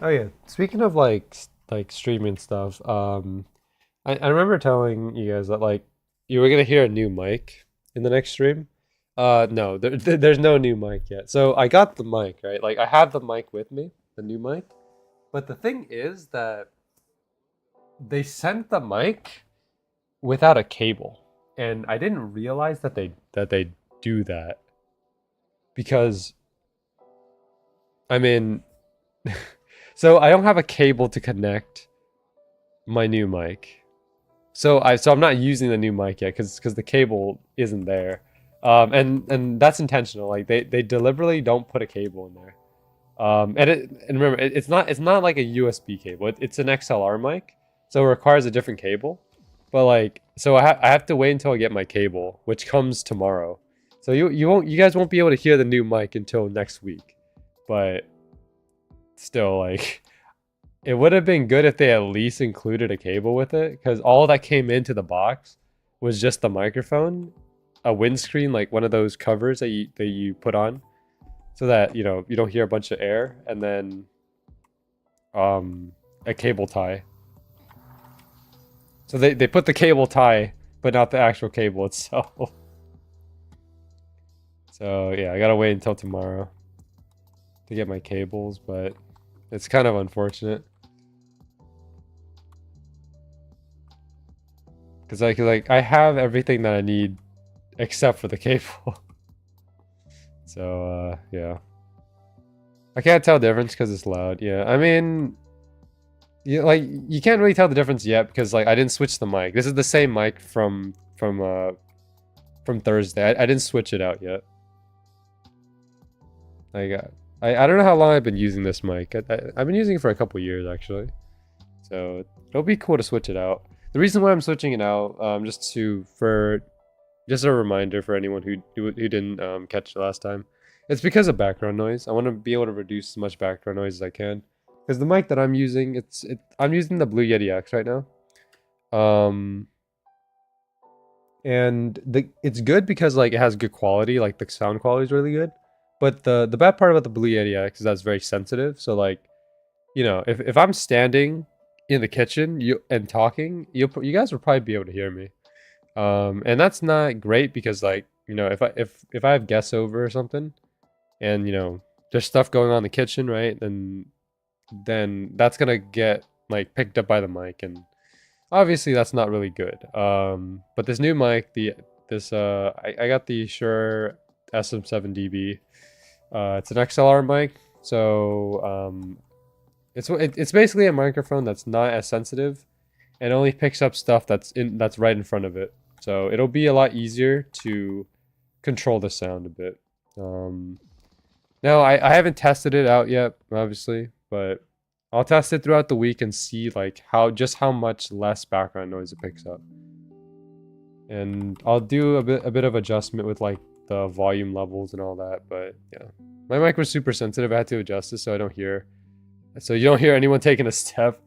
Oh yeah, speaking of like streaming stuff, I remember telling you guys that like you were gonna hear a new mic in the next stream. No, there's no new mic yet. So I got the mic, right? Like I have the mic with me, the new mic. But the thing is that they sent the mic without a cable, and I didn't realize that they do that because I mean, so I don't have a cable to connect my new mic. So I'm not using the new mic yet because the cable isn't there. And that's intentional. Like they deliberately don't put a cable in there. And remember, it's not like a USB cable. It's an XLR mic, so it requires a different cable. But like, so I have to wait until I get my cable, which comes tomorrow. So you guys won't be able to hear the new mic until next week. But still, like, it would have been good if they at least included a cable with it, because all that came into the box was just the microphone, a windscreen, like one of those covers that you put on, so that you know you don't hear a bunch of air, and then a cable tie. So they put the cable tie, but not the actual cable itself. So yeah, I gotta wait until tomorrow to get my cables, but it's kind of unfortunate. Because like I have everything that I need except for the cable. So yeah. I can't tell the difference because it's loud. Yeah, I mean, you can't really tell the difference yet because like I didn't switch the mic. This is the same mic from Thursday. I didn't switch it out yet. I don't know how long I've been using this mic. I've been using it for a couple years actually. So it'll be cool to switch it out. The reason why I'm switching it out, just a reminder for anyone who didn't catch it last time, it's because of background noise. I want to be able to reduce as much background noise as I can, because the mic that I'm using, I'm using the Blue Yeti X right now, and it's good because like it has good quality, like the sound quality is really good. But the bad part about the Blue Yeti X is that it's very sensitive. So like, you know, if I'm standing in the kitchen and talking, you guys will probably be able to hear me. And that's not great because like, you know, if I have guests over or something, and you know, there's stuff going on in the kitchen, right? Then that's gonna get like picked up by the mic, and obviously that's not really good. But this new mic, I got the Shure SM7DB. It's an XLR mic, so it's basically a microphone that's not as sensitive and only picks up stuff that's right in front of it. So it'll be a lot easier to control the sound a bit. Now, I haven't tested it out yet, obviously, but I'll test it throughout the week and see like how much less background noise it picks up. And I'll do a bit of adjustment with like the volume levels and all that, but yeah. My mic was super sensitive. I had to adjust it so you don't hear anyone taking a step.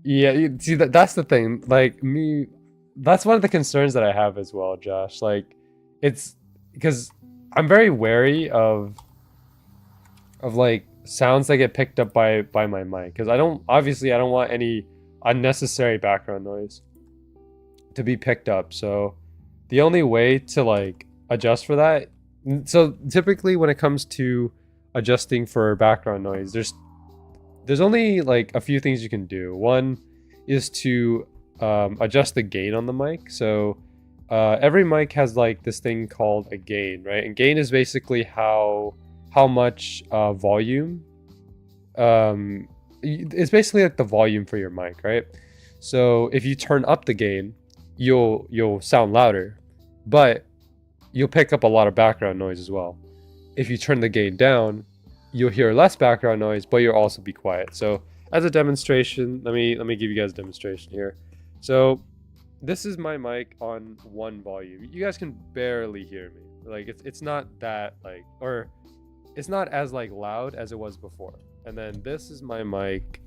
Yeah, see that's the thing. Like that's one of the concerns that I have as well, Josh. Like it's because I'm very wary of like sounds that get picked up by my mic, because I don't want any unnecessary background noise to be picked up. So the only way to like adjust for that, so typically when it comes to adjusting for background noise, there's only like a few things you can do. One is to adjust the gain on the mic. So every mic has like this thing called a gain, right? And gain is basically how much volume, it's basically like the volume for your mic, right? So if you turn up the gain, you'll sound louder, but you'll pick up a lot of background noise as well. If you turn the gain down, you'll hear less background noise, but you'll also be quiet. So as a demonstration, let me give you guys a demonstration here. So this is my mic on 1 volume. You guys can barely hear me. Like it's not that like, or it's not as like loud as it was before. And then this is my mic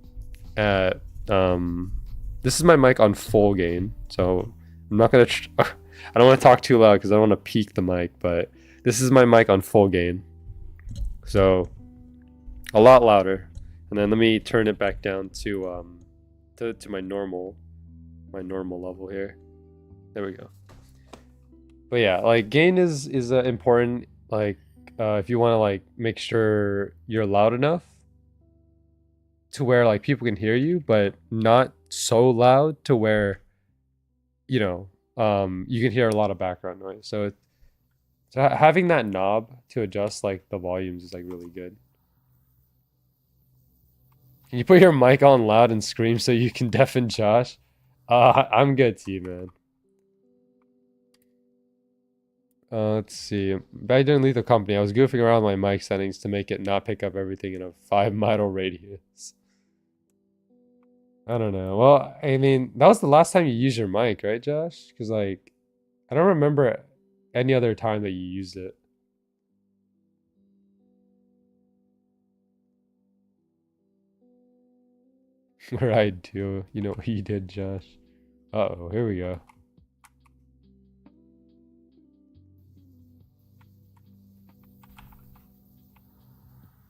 at this is my mic on full gain. So I'm not gonna I don't want to talk too loud because I don't want to peak the mic, but this is my mic on full gain, so a lot louder. And then let me turn it back down to my normal level here. There we go. But yeah, like gain is important, like if you want to like make sure you're loud enough to where like people can hear you, but not so loud to where, you know, you can hear a lot of background noise. So having that knob to adjust like the volumes is like really good. Can you put your mic on loud and scream so you can deafen Josh? I'm good to you, man. Let's see. Back during Lethal Company, I was goofing around my mic settings to make it not pick up everything in a 5-mile radius. I don't know. Well, I mean, that was the last time you used your mic, right, Josh? Because, like, I don't remember any other time that you used it. Right, too. You know what you did, Josh. Uh-oh, here we go.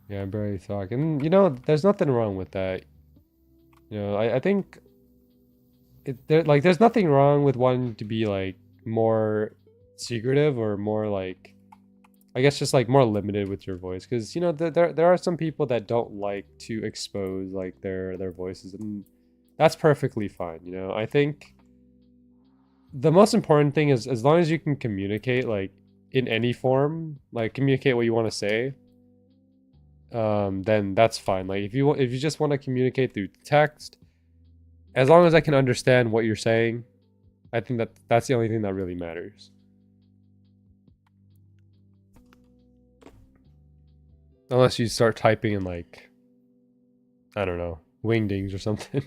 Yeah, I'm barely talking. You know, there's nothing wrong with that. You know, I think there's nothing wrong with wanting to be like more secretive or more like, I guess just like more limited with your voice, because you know there are some people that don't like to expose like their voices, and that's perfectly fine. You know, I think the most important thing is as long as you can communicate like in any form, like communicate what you want to say, then that's fine. Like if you just want to communicate through text, as long as I can understand what you're saying, I think that's the only thing that really matters. Unless you start typing in like, I don't know, wingdings or something.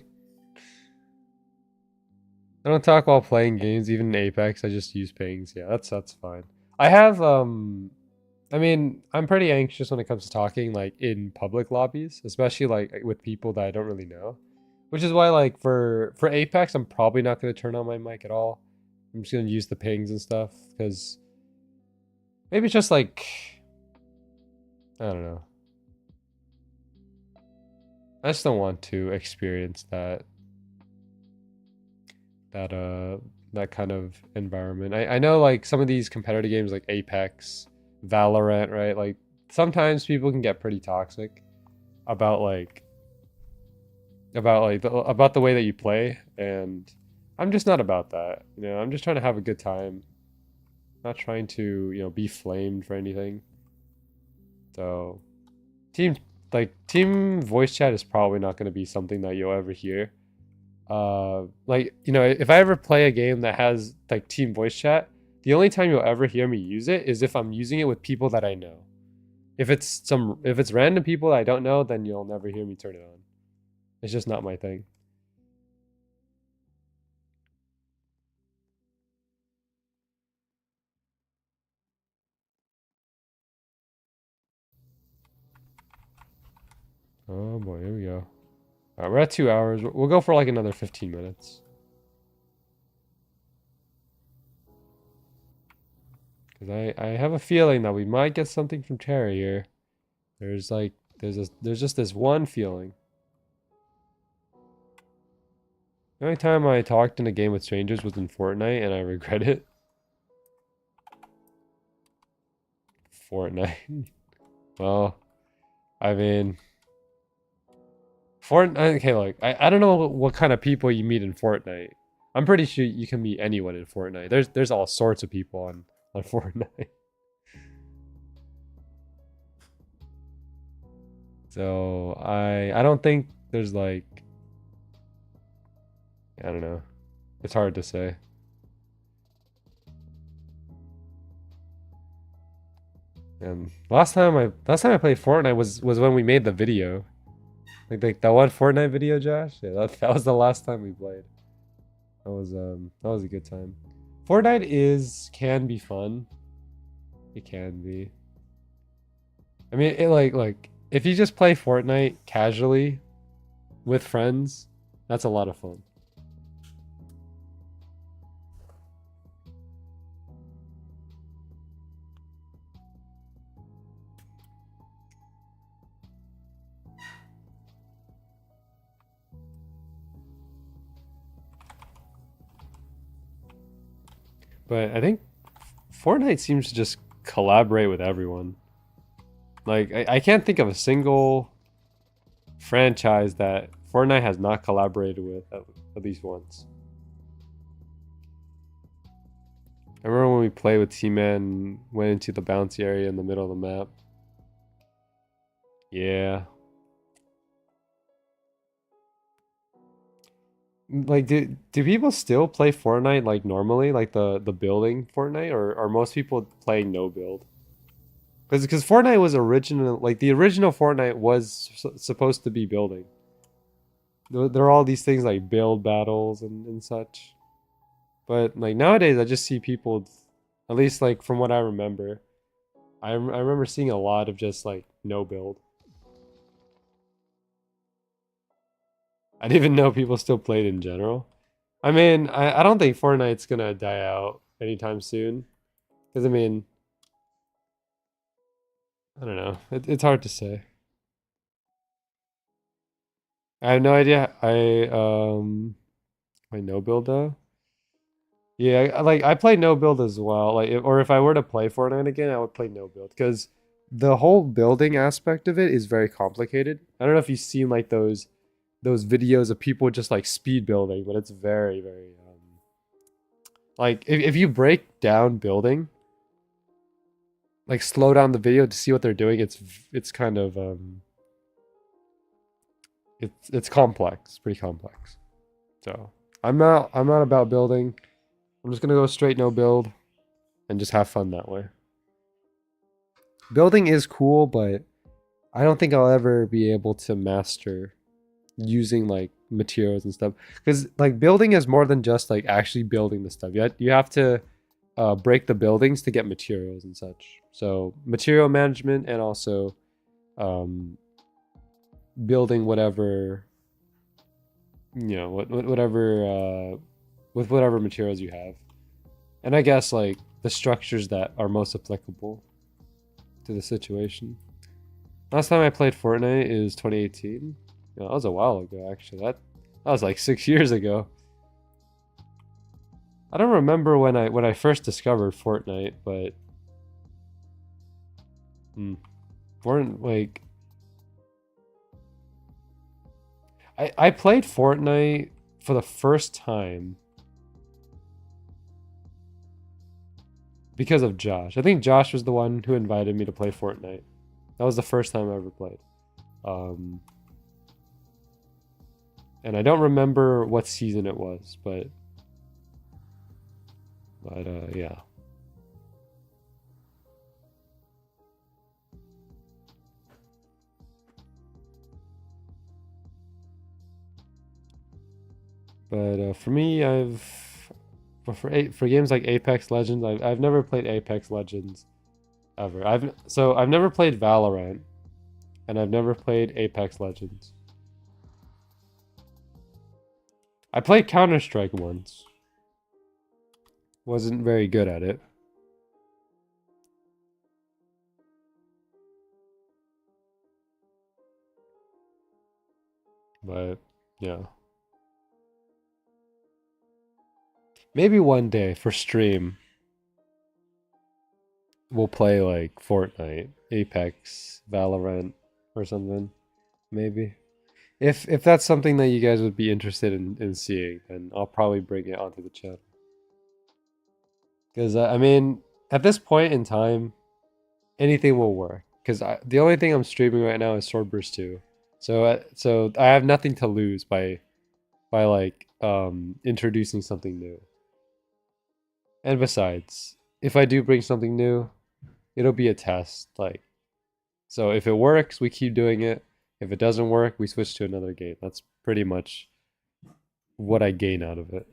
I don't talk while playing games, even in Apex. I just use pings. Yeah, that's fine. I have I mean, I'm pretty anxious when it comes to talking like in public lobbies, especially like with people that I don't really know. Which is why like for Apex, I'm probably not going to turn on my mic at all. I'm just going to use the pings and stuff because maybe it's just like, I don't know. I just don't want to experience that kind of environment. I know like some of these competitive games like Apex, Valorant, right? Like sometimes people can get pretty toxic about the way that you play, and I'm just not about that. You know, I'm just trying to have a good time. Not trying to, you know, be flamed for anything. So team voice chat is probably not going to be something that you'll ever hear like, you know, if I ever play a game that has like team voice chat, the only time you'll ever hear me use it is if I'm using it with people that I know. If it's random people that I don't know, then you'll never hear me turn it on. It's just not my thing. Oh boy, here we go. All right, we're at 2 hours. We'll go for like another 15 minutes. Because I have a feeling that we might get something from Terry here. There's like, there's just this one feeling. The only time I talked in a game with strangers was in Fortnite, and I regret it. Fortnite. Well, I mean, Fortnite. Okay, look, I don't know what kind of people you meet in Fortnite. I'm pretty sure you can meet anyone in Fortnite. There's all sorts of people on Fortnite. So I don't think there's like, I don't know. It's hard to say. And last time I played Fortnite was when we made the video. Like that one Fortnite video, Josh? Yeah, that was the last time we played. That was a good time. Fortnite can be fun. It can be. I mean, it like if you just play Fortnite casually with friends, that's a lot of fun. But I think Fortnite seems to just collaborate with everyone. Like, I can't think of a single franchise that Fortnite has not collaborated with at least once. I remember when we played with T-Man, went into the bouncy area in the middle of the map. Yeah. Like, do people still play Fortnite like normally, like the building Fortnite, or are most people playing no build? Because Fortnite was original, like the original Fortnite was supposed to be building. There are all these things like build battles and such. But like nowadays, I just see people, at least like from what I remember, I remember seeing a lot of just like no build. I didn't even know people still played in general. I mean, I don't think Fortnite's gonna die out anytime soon. Because I mean, I don't know. It's hard to say. I have no idea. I no build though. Yeah, I play no build as well. Like, or if I were to play Fortnite again, I would play no build because the whole building aspect of it is very complicated. I don't know if you've seen like those videos of people just like speed building, but it's very like if you break down building, like slow down the video to see what they're doing, it's kind of it's complex, pretty complex. So I'm not about building. I'm just gonna go straight no build and just have fun that way. Building is cool, but I don't think I'll ever be able to master using like materials and stuff. Because like building is more than just like actually building the stuff. You have to break the buildings to get materials and such. So material management and also building whatever, you know, whatever with whatever materials you have. And I guess like the structures that are most applicable to the situation. Last time I played Fortnite is 2018. That was a while ago, actually. That was like 6 years ago. I don't remember when I first discovered Fortnite, but like I played Fortnite for the first time because of Josh. I think Josh was the one who invited me to play Fortnite. That was the first time I ever played. And I don't remember what season it was, but yeah. But for me, for games like Apex Legends, I've never played Apex Legends ever. I've never played Valorant, and I've never played Apex Legends. I played Counter-Strike once. Wasn't very good at it. But yeah. Maybe one day for stream we'll play like Fortnite, Apex, Valorant, or something. Maybe. If that's something that you guys would be interested in seeing, then I'll probably bring it onto the channel. Because I mean, at this point in time, anything will work. Because the only thing I'm streaming right now is Swordburst 2. So I have nothing to lose by like introducing something new. And besides, if I do bring something new, it'll be a test. Like, so if it works, we keep doing it. If it doesn't work, we switch to another game. That's pretty much what I gain out of it.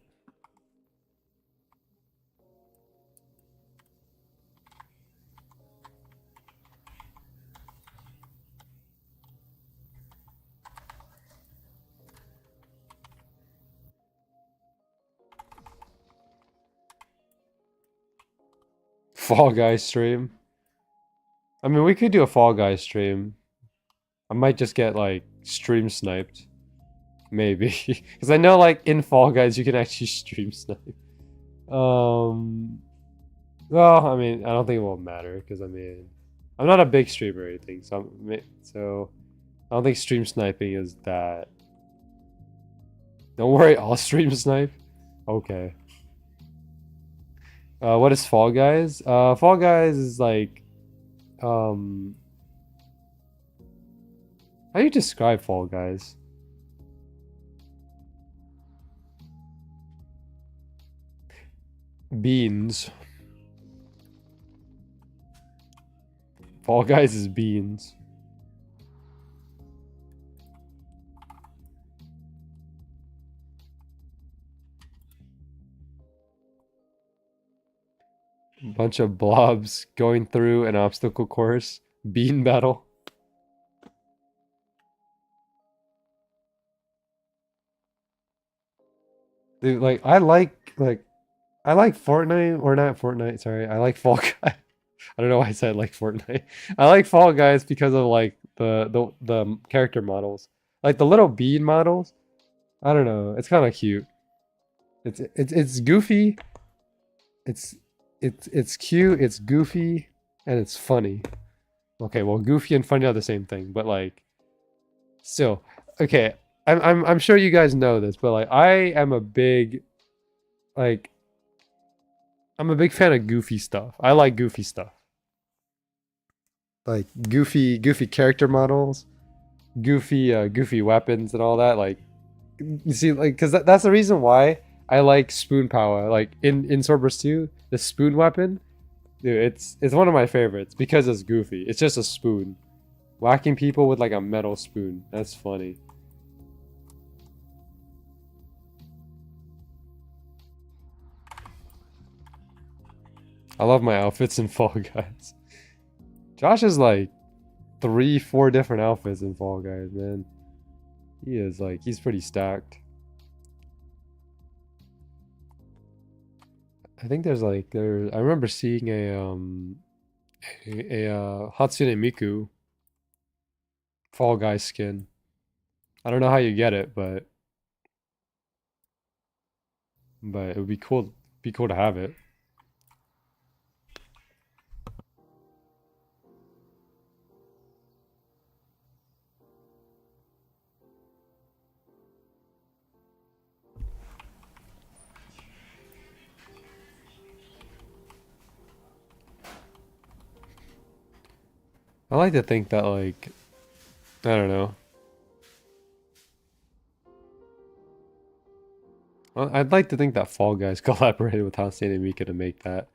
Fall Guys stream. I mean, we could do a Fall Guys stream. I might just get like stream sniped. Maybe. Because I know like in Fall Guys you can actually stream snipe. Well, I mean, I don't think it will matter because I mean, I'm not a big streamer or anything, so I don't think stream sniping is that. Don't worry, I'll stream snipe. Okay. What is Fall Guys? Fall Guys is like, how do you describe Fall Guys? Beans. Fall Guys is beans. Bunch of blobs going through an obstacle course. Bean battle. Dude, like I like Fortnite, or not Fortnite, sorry. I like Fall Guys. I don't know why I said like Fortnite. I like Fall Guys because of like the character models. Like the little bean models. I don't know. It's kind of cute. It's goofy. It's cute, it's goofy, and it's funny. Okay, well, goofy and funny are the same thing, but like, still, okay. I'm sure you guys know this, but like, I'm a big fan of goofy stuff. I like goofy stuff, like goofy character models, goofy weapons and all that. Like, you see, like, because that's the reason why I like spoon power. Like in Swordburst 2, the spoon weapon, dude, it's one of my favorites because it's goofy. It's just a spoon, whacking people with like a metal spoon. That's funny. I love my outfits in Fall Guys. Josh is like 3-4 different outfits in Fall Guys, man. He is like, he's pretty stacked. I think there's like I remember seeing a Hatsune Miku Fall Guys skin. I don't know how you get it, but it would be cool. Be cool to have it. I like to think that like, I don't know. Well, I'd like to think that Fall Guys collaborated with Hatsune Miku to make that.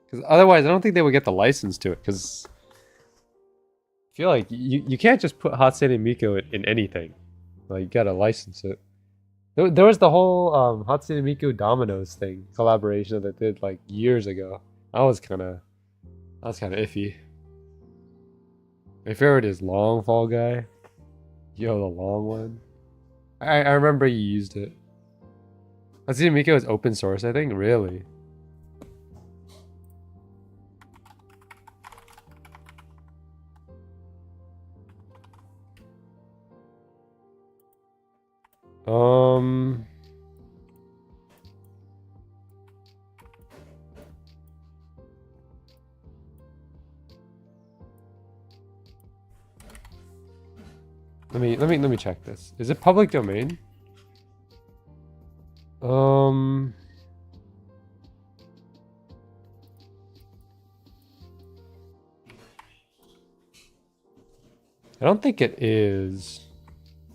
Because otherwise, I don't think they would get the license to it. Because I feel like you can't just put Hatsune Miku in anything. Like, you gotta license it. There was the whole Hatsune Miku Dominoes thing, collaboration that they did like years ago. That was kind of iffy. My favorite is Long Fall Guy. Yo, the long one. I remember you used it. Hatsune Miku is open source, I think. Really? Um. Let me check this. Is it public domain? Um. I don't think it is.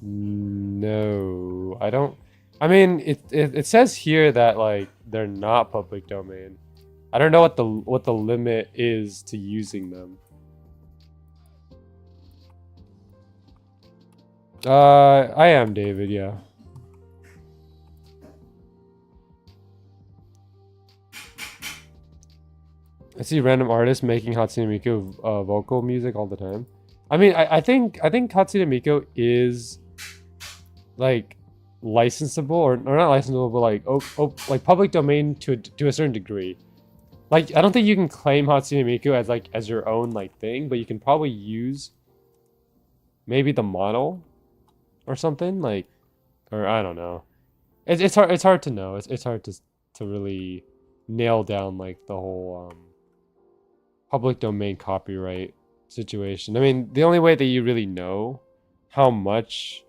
No, I don't. I mean, it says here that like they're not public domain. I don't know what the limit is to using them. I am David, yeah. I see random artists making Hatsune Miku vocal music all the time. I mean, I think Hatsune Miku is like licensable or not licensable, but like like public domain to a certain degree. Like I don't think you can claim Hatsune Miku as like as your own like thing, but you can probably use maybe the model or something like, or I don't know. It's hard to know. It's hard to really nail down like the whole public domain copyright situation. I mean, the only way that you really know how much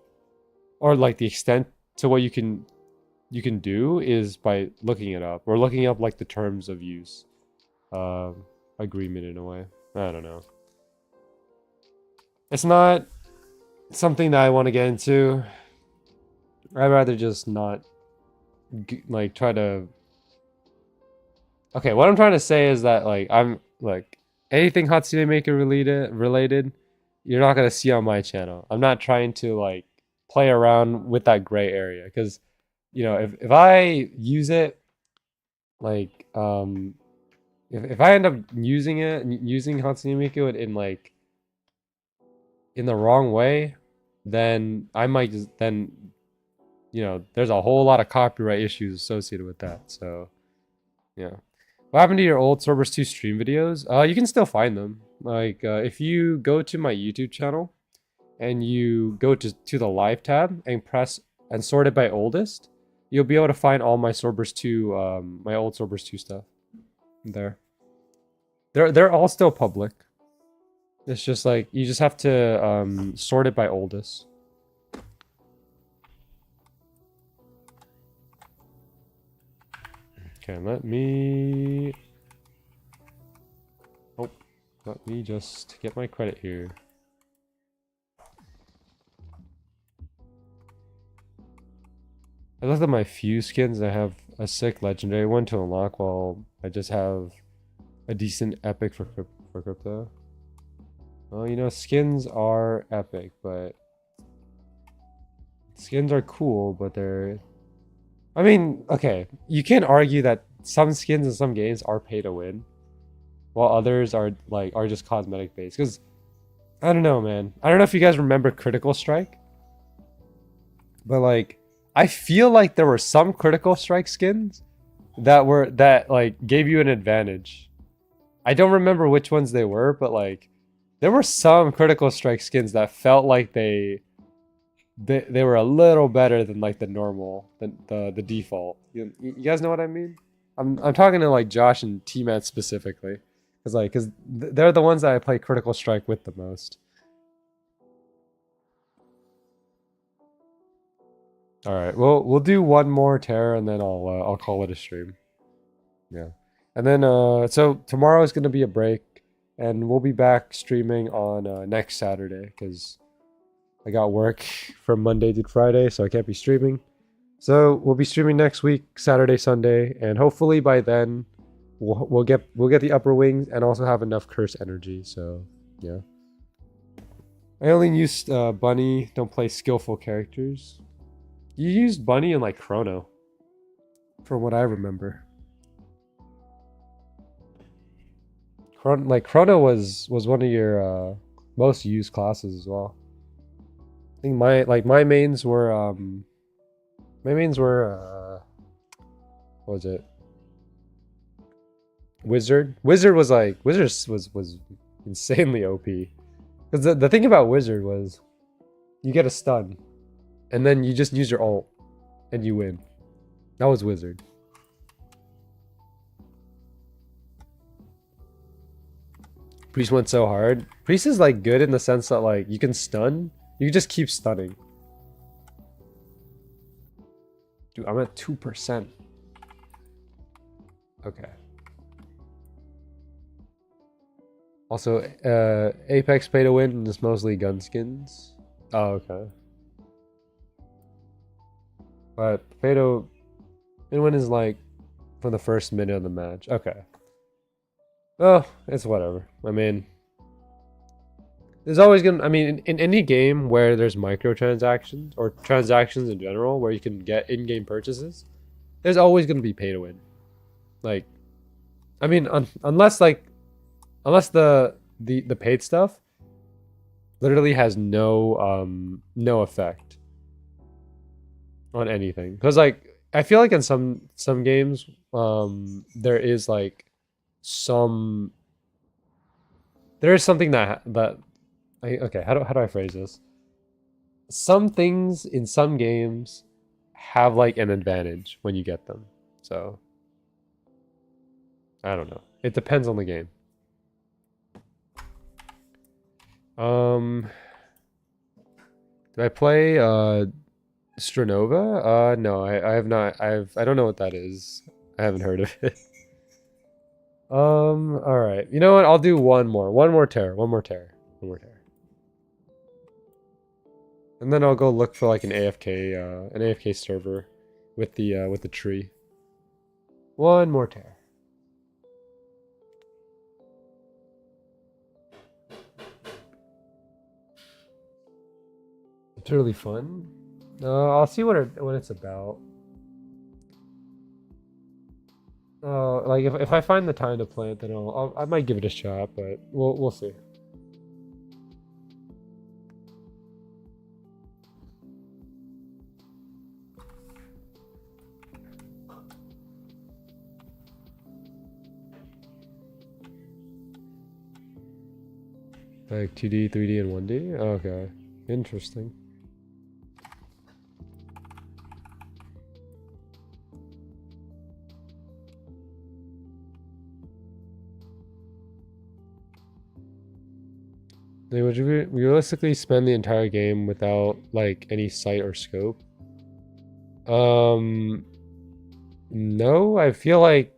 or like the extent to what you can do is by looking it up or looking up like the terms of use agreement in a way. I don't know. It's not something that I want to get into. I'd rather just not like try to. Okay, what I'm trying to say is that like I'm like anything Hatsune Miku related, you're not gonna see on my channel. I'm not trying to like play around with that gray area because you know if I use it like if I end up using Hatsune Miku in like in the wrong way, then I might just then you know there's a whole lot of copyright issues associated with that. So yeah. What happened to your old Swordburst 2 stream videos? You can still find them. Like if you go to my YouTube channel and you go to the live tab and press and sort it by oldest, you'll be able to find all my Swordburst 2 my old Swordburst 2 stuff there. They're all still public. It's just like you just have to sort it by oldest. Okay, let me just get my credit here. I looked at my few skins. I have a sick legendary one to unlock while I just have a decent epic for crypto. Well, you know, skins are epic, but skins are cool, but they're... I mean, okay, you can argue that some skins in some games are pay to win, while others are just cosmetic based. Because I don't know, man. I don't know if you guys remember Critical Strike, but like I feel like there were some Critical Strike skins that like gave you an advantage. I don't remember which ones they were, but like there were some Critical Strike skins that felt like they were a little better than like the normal, the default. You guys know what I mean? I'm talking to like Josh and T-Man specifically, because they're the ones that I play Critical Strike with the most. All right, we'll do one more Terror and then I'll call it a stream. Yeah, and then so tomorrow is gonna be a break, and we'll be back streaming on next Saturday because I got work from Monday to Friday, so I can't be streaming. So we'll be streaming next week, Saturday, Sunday, and hopefully by then we'll get the upper wings and also have enough curse energy. So yeah. I only used Bunny. Don't play skillful characters. You used Bunny in like Chrono, from what I remember. Chrono was one of your most used classes as well. I think my mains were what was it? Wizard. Wizard was insanely OP. Because the thing about Wizard was you get a stun, and then you just use your ult, and you win. That was Wizard. Priest went so hard. Priest is like good in the sense that like you can stun. You just keep stunning. Dude, I'm at 2%. Okay. Also, Apex pay to win is mostly gun skins. Oh, okay. But pay to win is like for the first minute of the match. Okay. Oh, it's whatever. I mean, there's always gonna. I mean, in any game where there's microtransactions or transactions in general, where you can get in-game purchases, there's always gonna be pay to win. Like, I mean, unless the paid stuff literally has no effect on anything. Because like I feel like in some games there is like there is something okay, how do I phrase this? Some things in some games have like an advantage when you get them. So I don't know. It depends on the game. Do I play Stranova? No, I have not. I don't know what that is. I haven't heard of it. All right. You know what? I'll do one more tear, one more tear. And then I'll go look for like an AFK server with the tree. One more tear. It's really fun. I'll see what it's about. Like if I find the time to play it, then I might give it a shot, but we'll see. Like 2D, 3D, and 1D? Okay. Interesting. Would you realistically spend the entire game without like any sight or scope? No, I feel like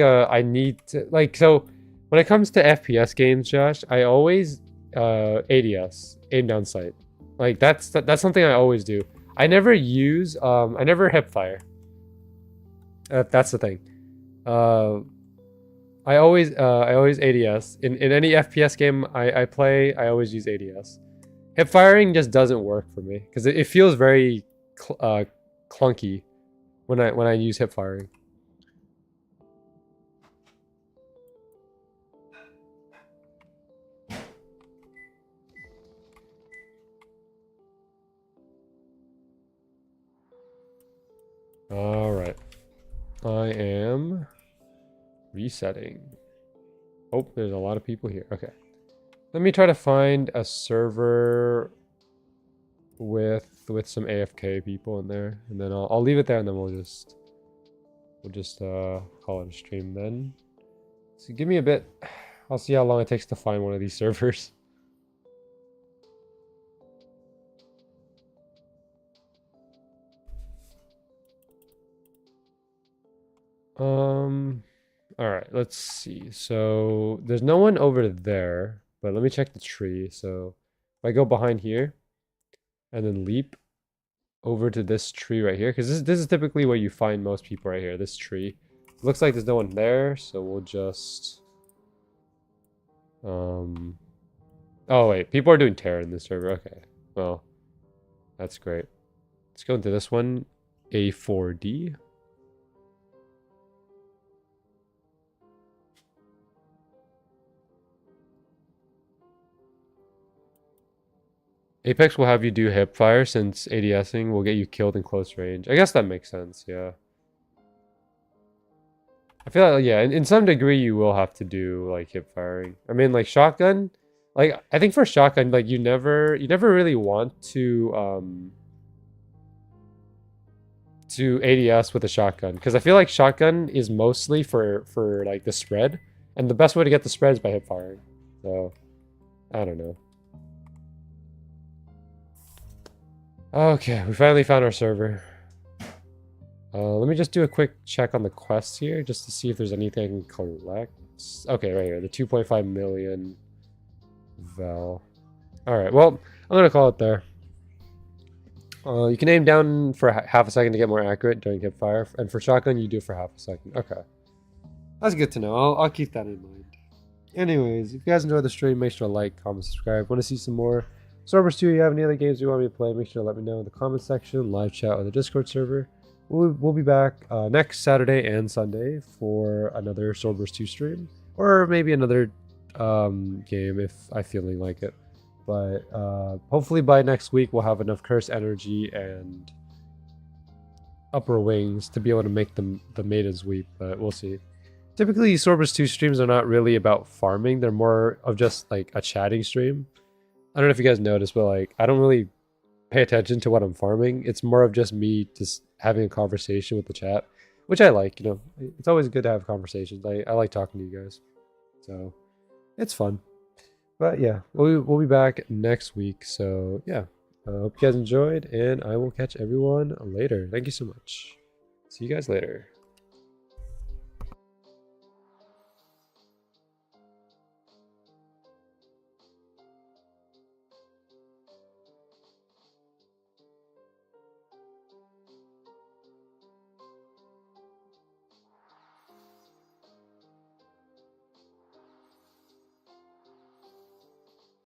I need to like so when it comes to FPS games, Josh, I always ADS, aim down sight. Like that's something I always do. I never hip fire. That's the thing. I always ADS. In any FPS game I play, I always use ADS. Hip firing just doesn't work for me because it feels very clunky when I use hip firing. All right, I am resetting. Oh, there's a lot of people here. Okay, let me try to find a server with some AFK people in there, and then I'll leave it there, and then we'll just call it a stream then. So give me a bit. I'll see how long it takes to find one of these servers. All right, let's see. So there's no one over there, but let me check the tree. So if I go behind here and then leap, over to this tree right here, because this is typically where you find most people right here, this tree. Looks like there's no one there, so we'll just... Oh wait, people are doing Terra in this server, okay. Well, that's great. Let's go into this one, A4D. Apex will have you do hip fire since ADSing will get you killed in close range. I guess that makes sense, yeah. I feel like, yeah, in some degree you will have to do like hip firing. I mean, like shotgun, like I think for shotgun, like you never really want to ADS with a shotgun, because I feel like shotgun is mostly for like the spread, and the best way to get the spread is by hip firing. So I don't know. Okay, we finally found our server. Let me just do a quick check on the quests here, just to see if there's anything I can collect. Okay, right here, the 2.5 million Val. Alright, well, I'm gonna call it there. You can aim down for half a second to get more accurate during hip fire, and for shotgun, you do it for half a second. Okay. That's good to know. I'll keep that in mind. Anyways, if you guys enjoyed the stream, make sure to like, comment, subscribe. Want to see some more Swordburst 2, you have any other games you want me to play, make sure to let me know in the comment section, live chat, or the Discord server. We'll be back next Saturday and Sunday for another Swordburst 2 stream, or maybe another game if I'm feeling like it. But hopefully by next week we'll have enough curse energy and upper wings to be able to make the maidens weep, but we'll see. Typically Swordburst 2 streams are not really about farming, they're more of just like a chatting stream. I don't know if you guys noticed, but like I don't really pay attention to what I'm farming. It's more of just me just having a conversation with the chat, which I like, you know. It's always good to have conversations. I like talking to you guys. So it's fun. But yeah, we'll be back next week. So yeah, I hope you guys enjoyed, and I will catch everyone later. Thank you so much. See you guys later.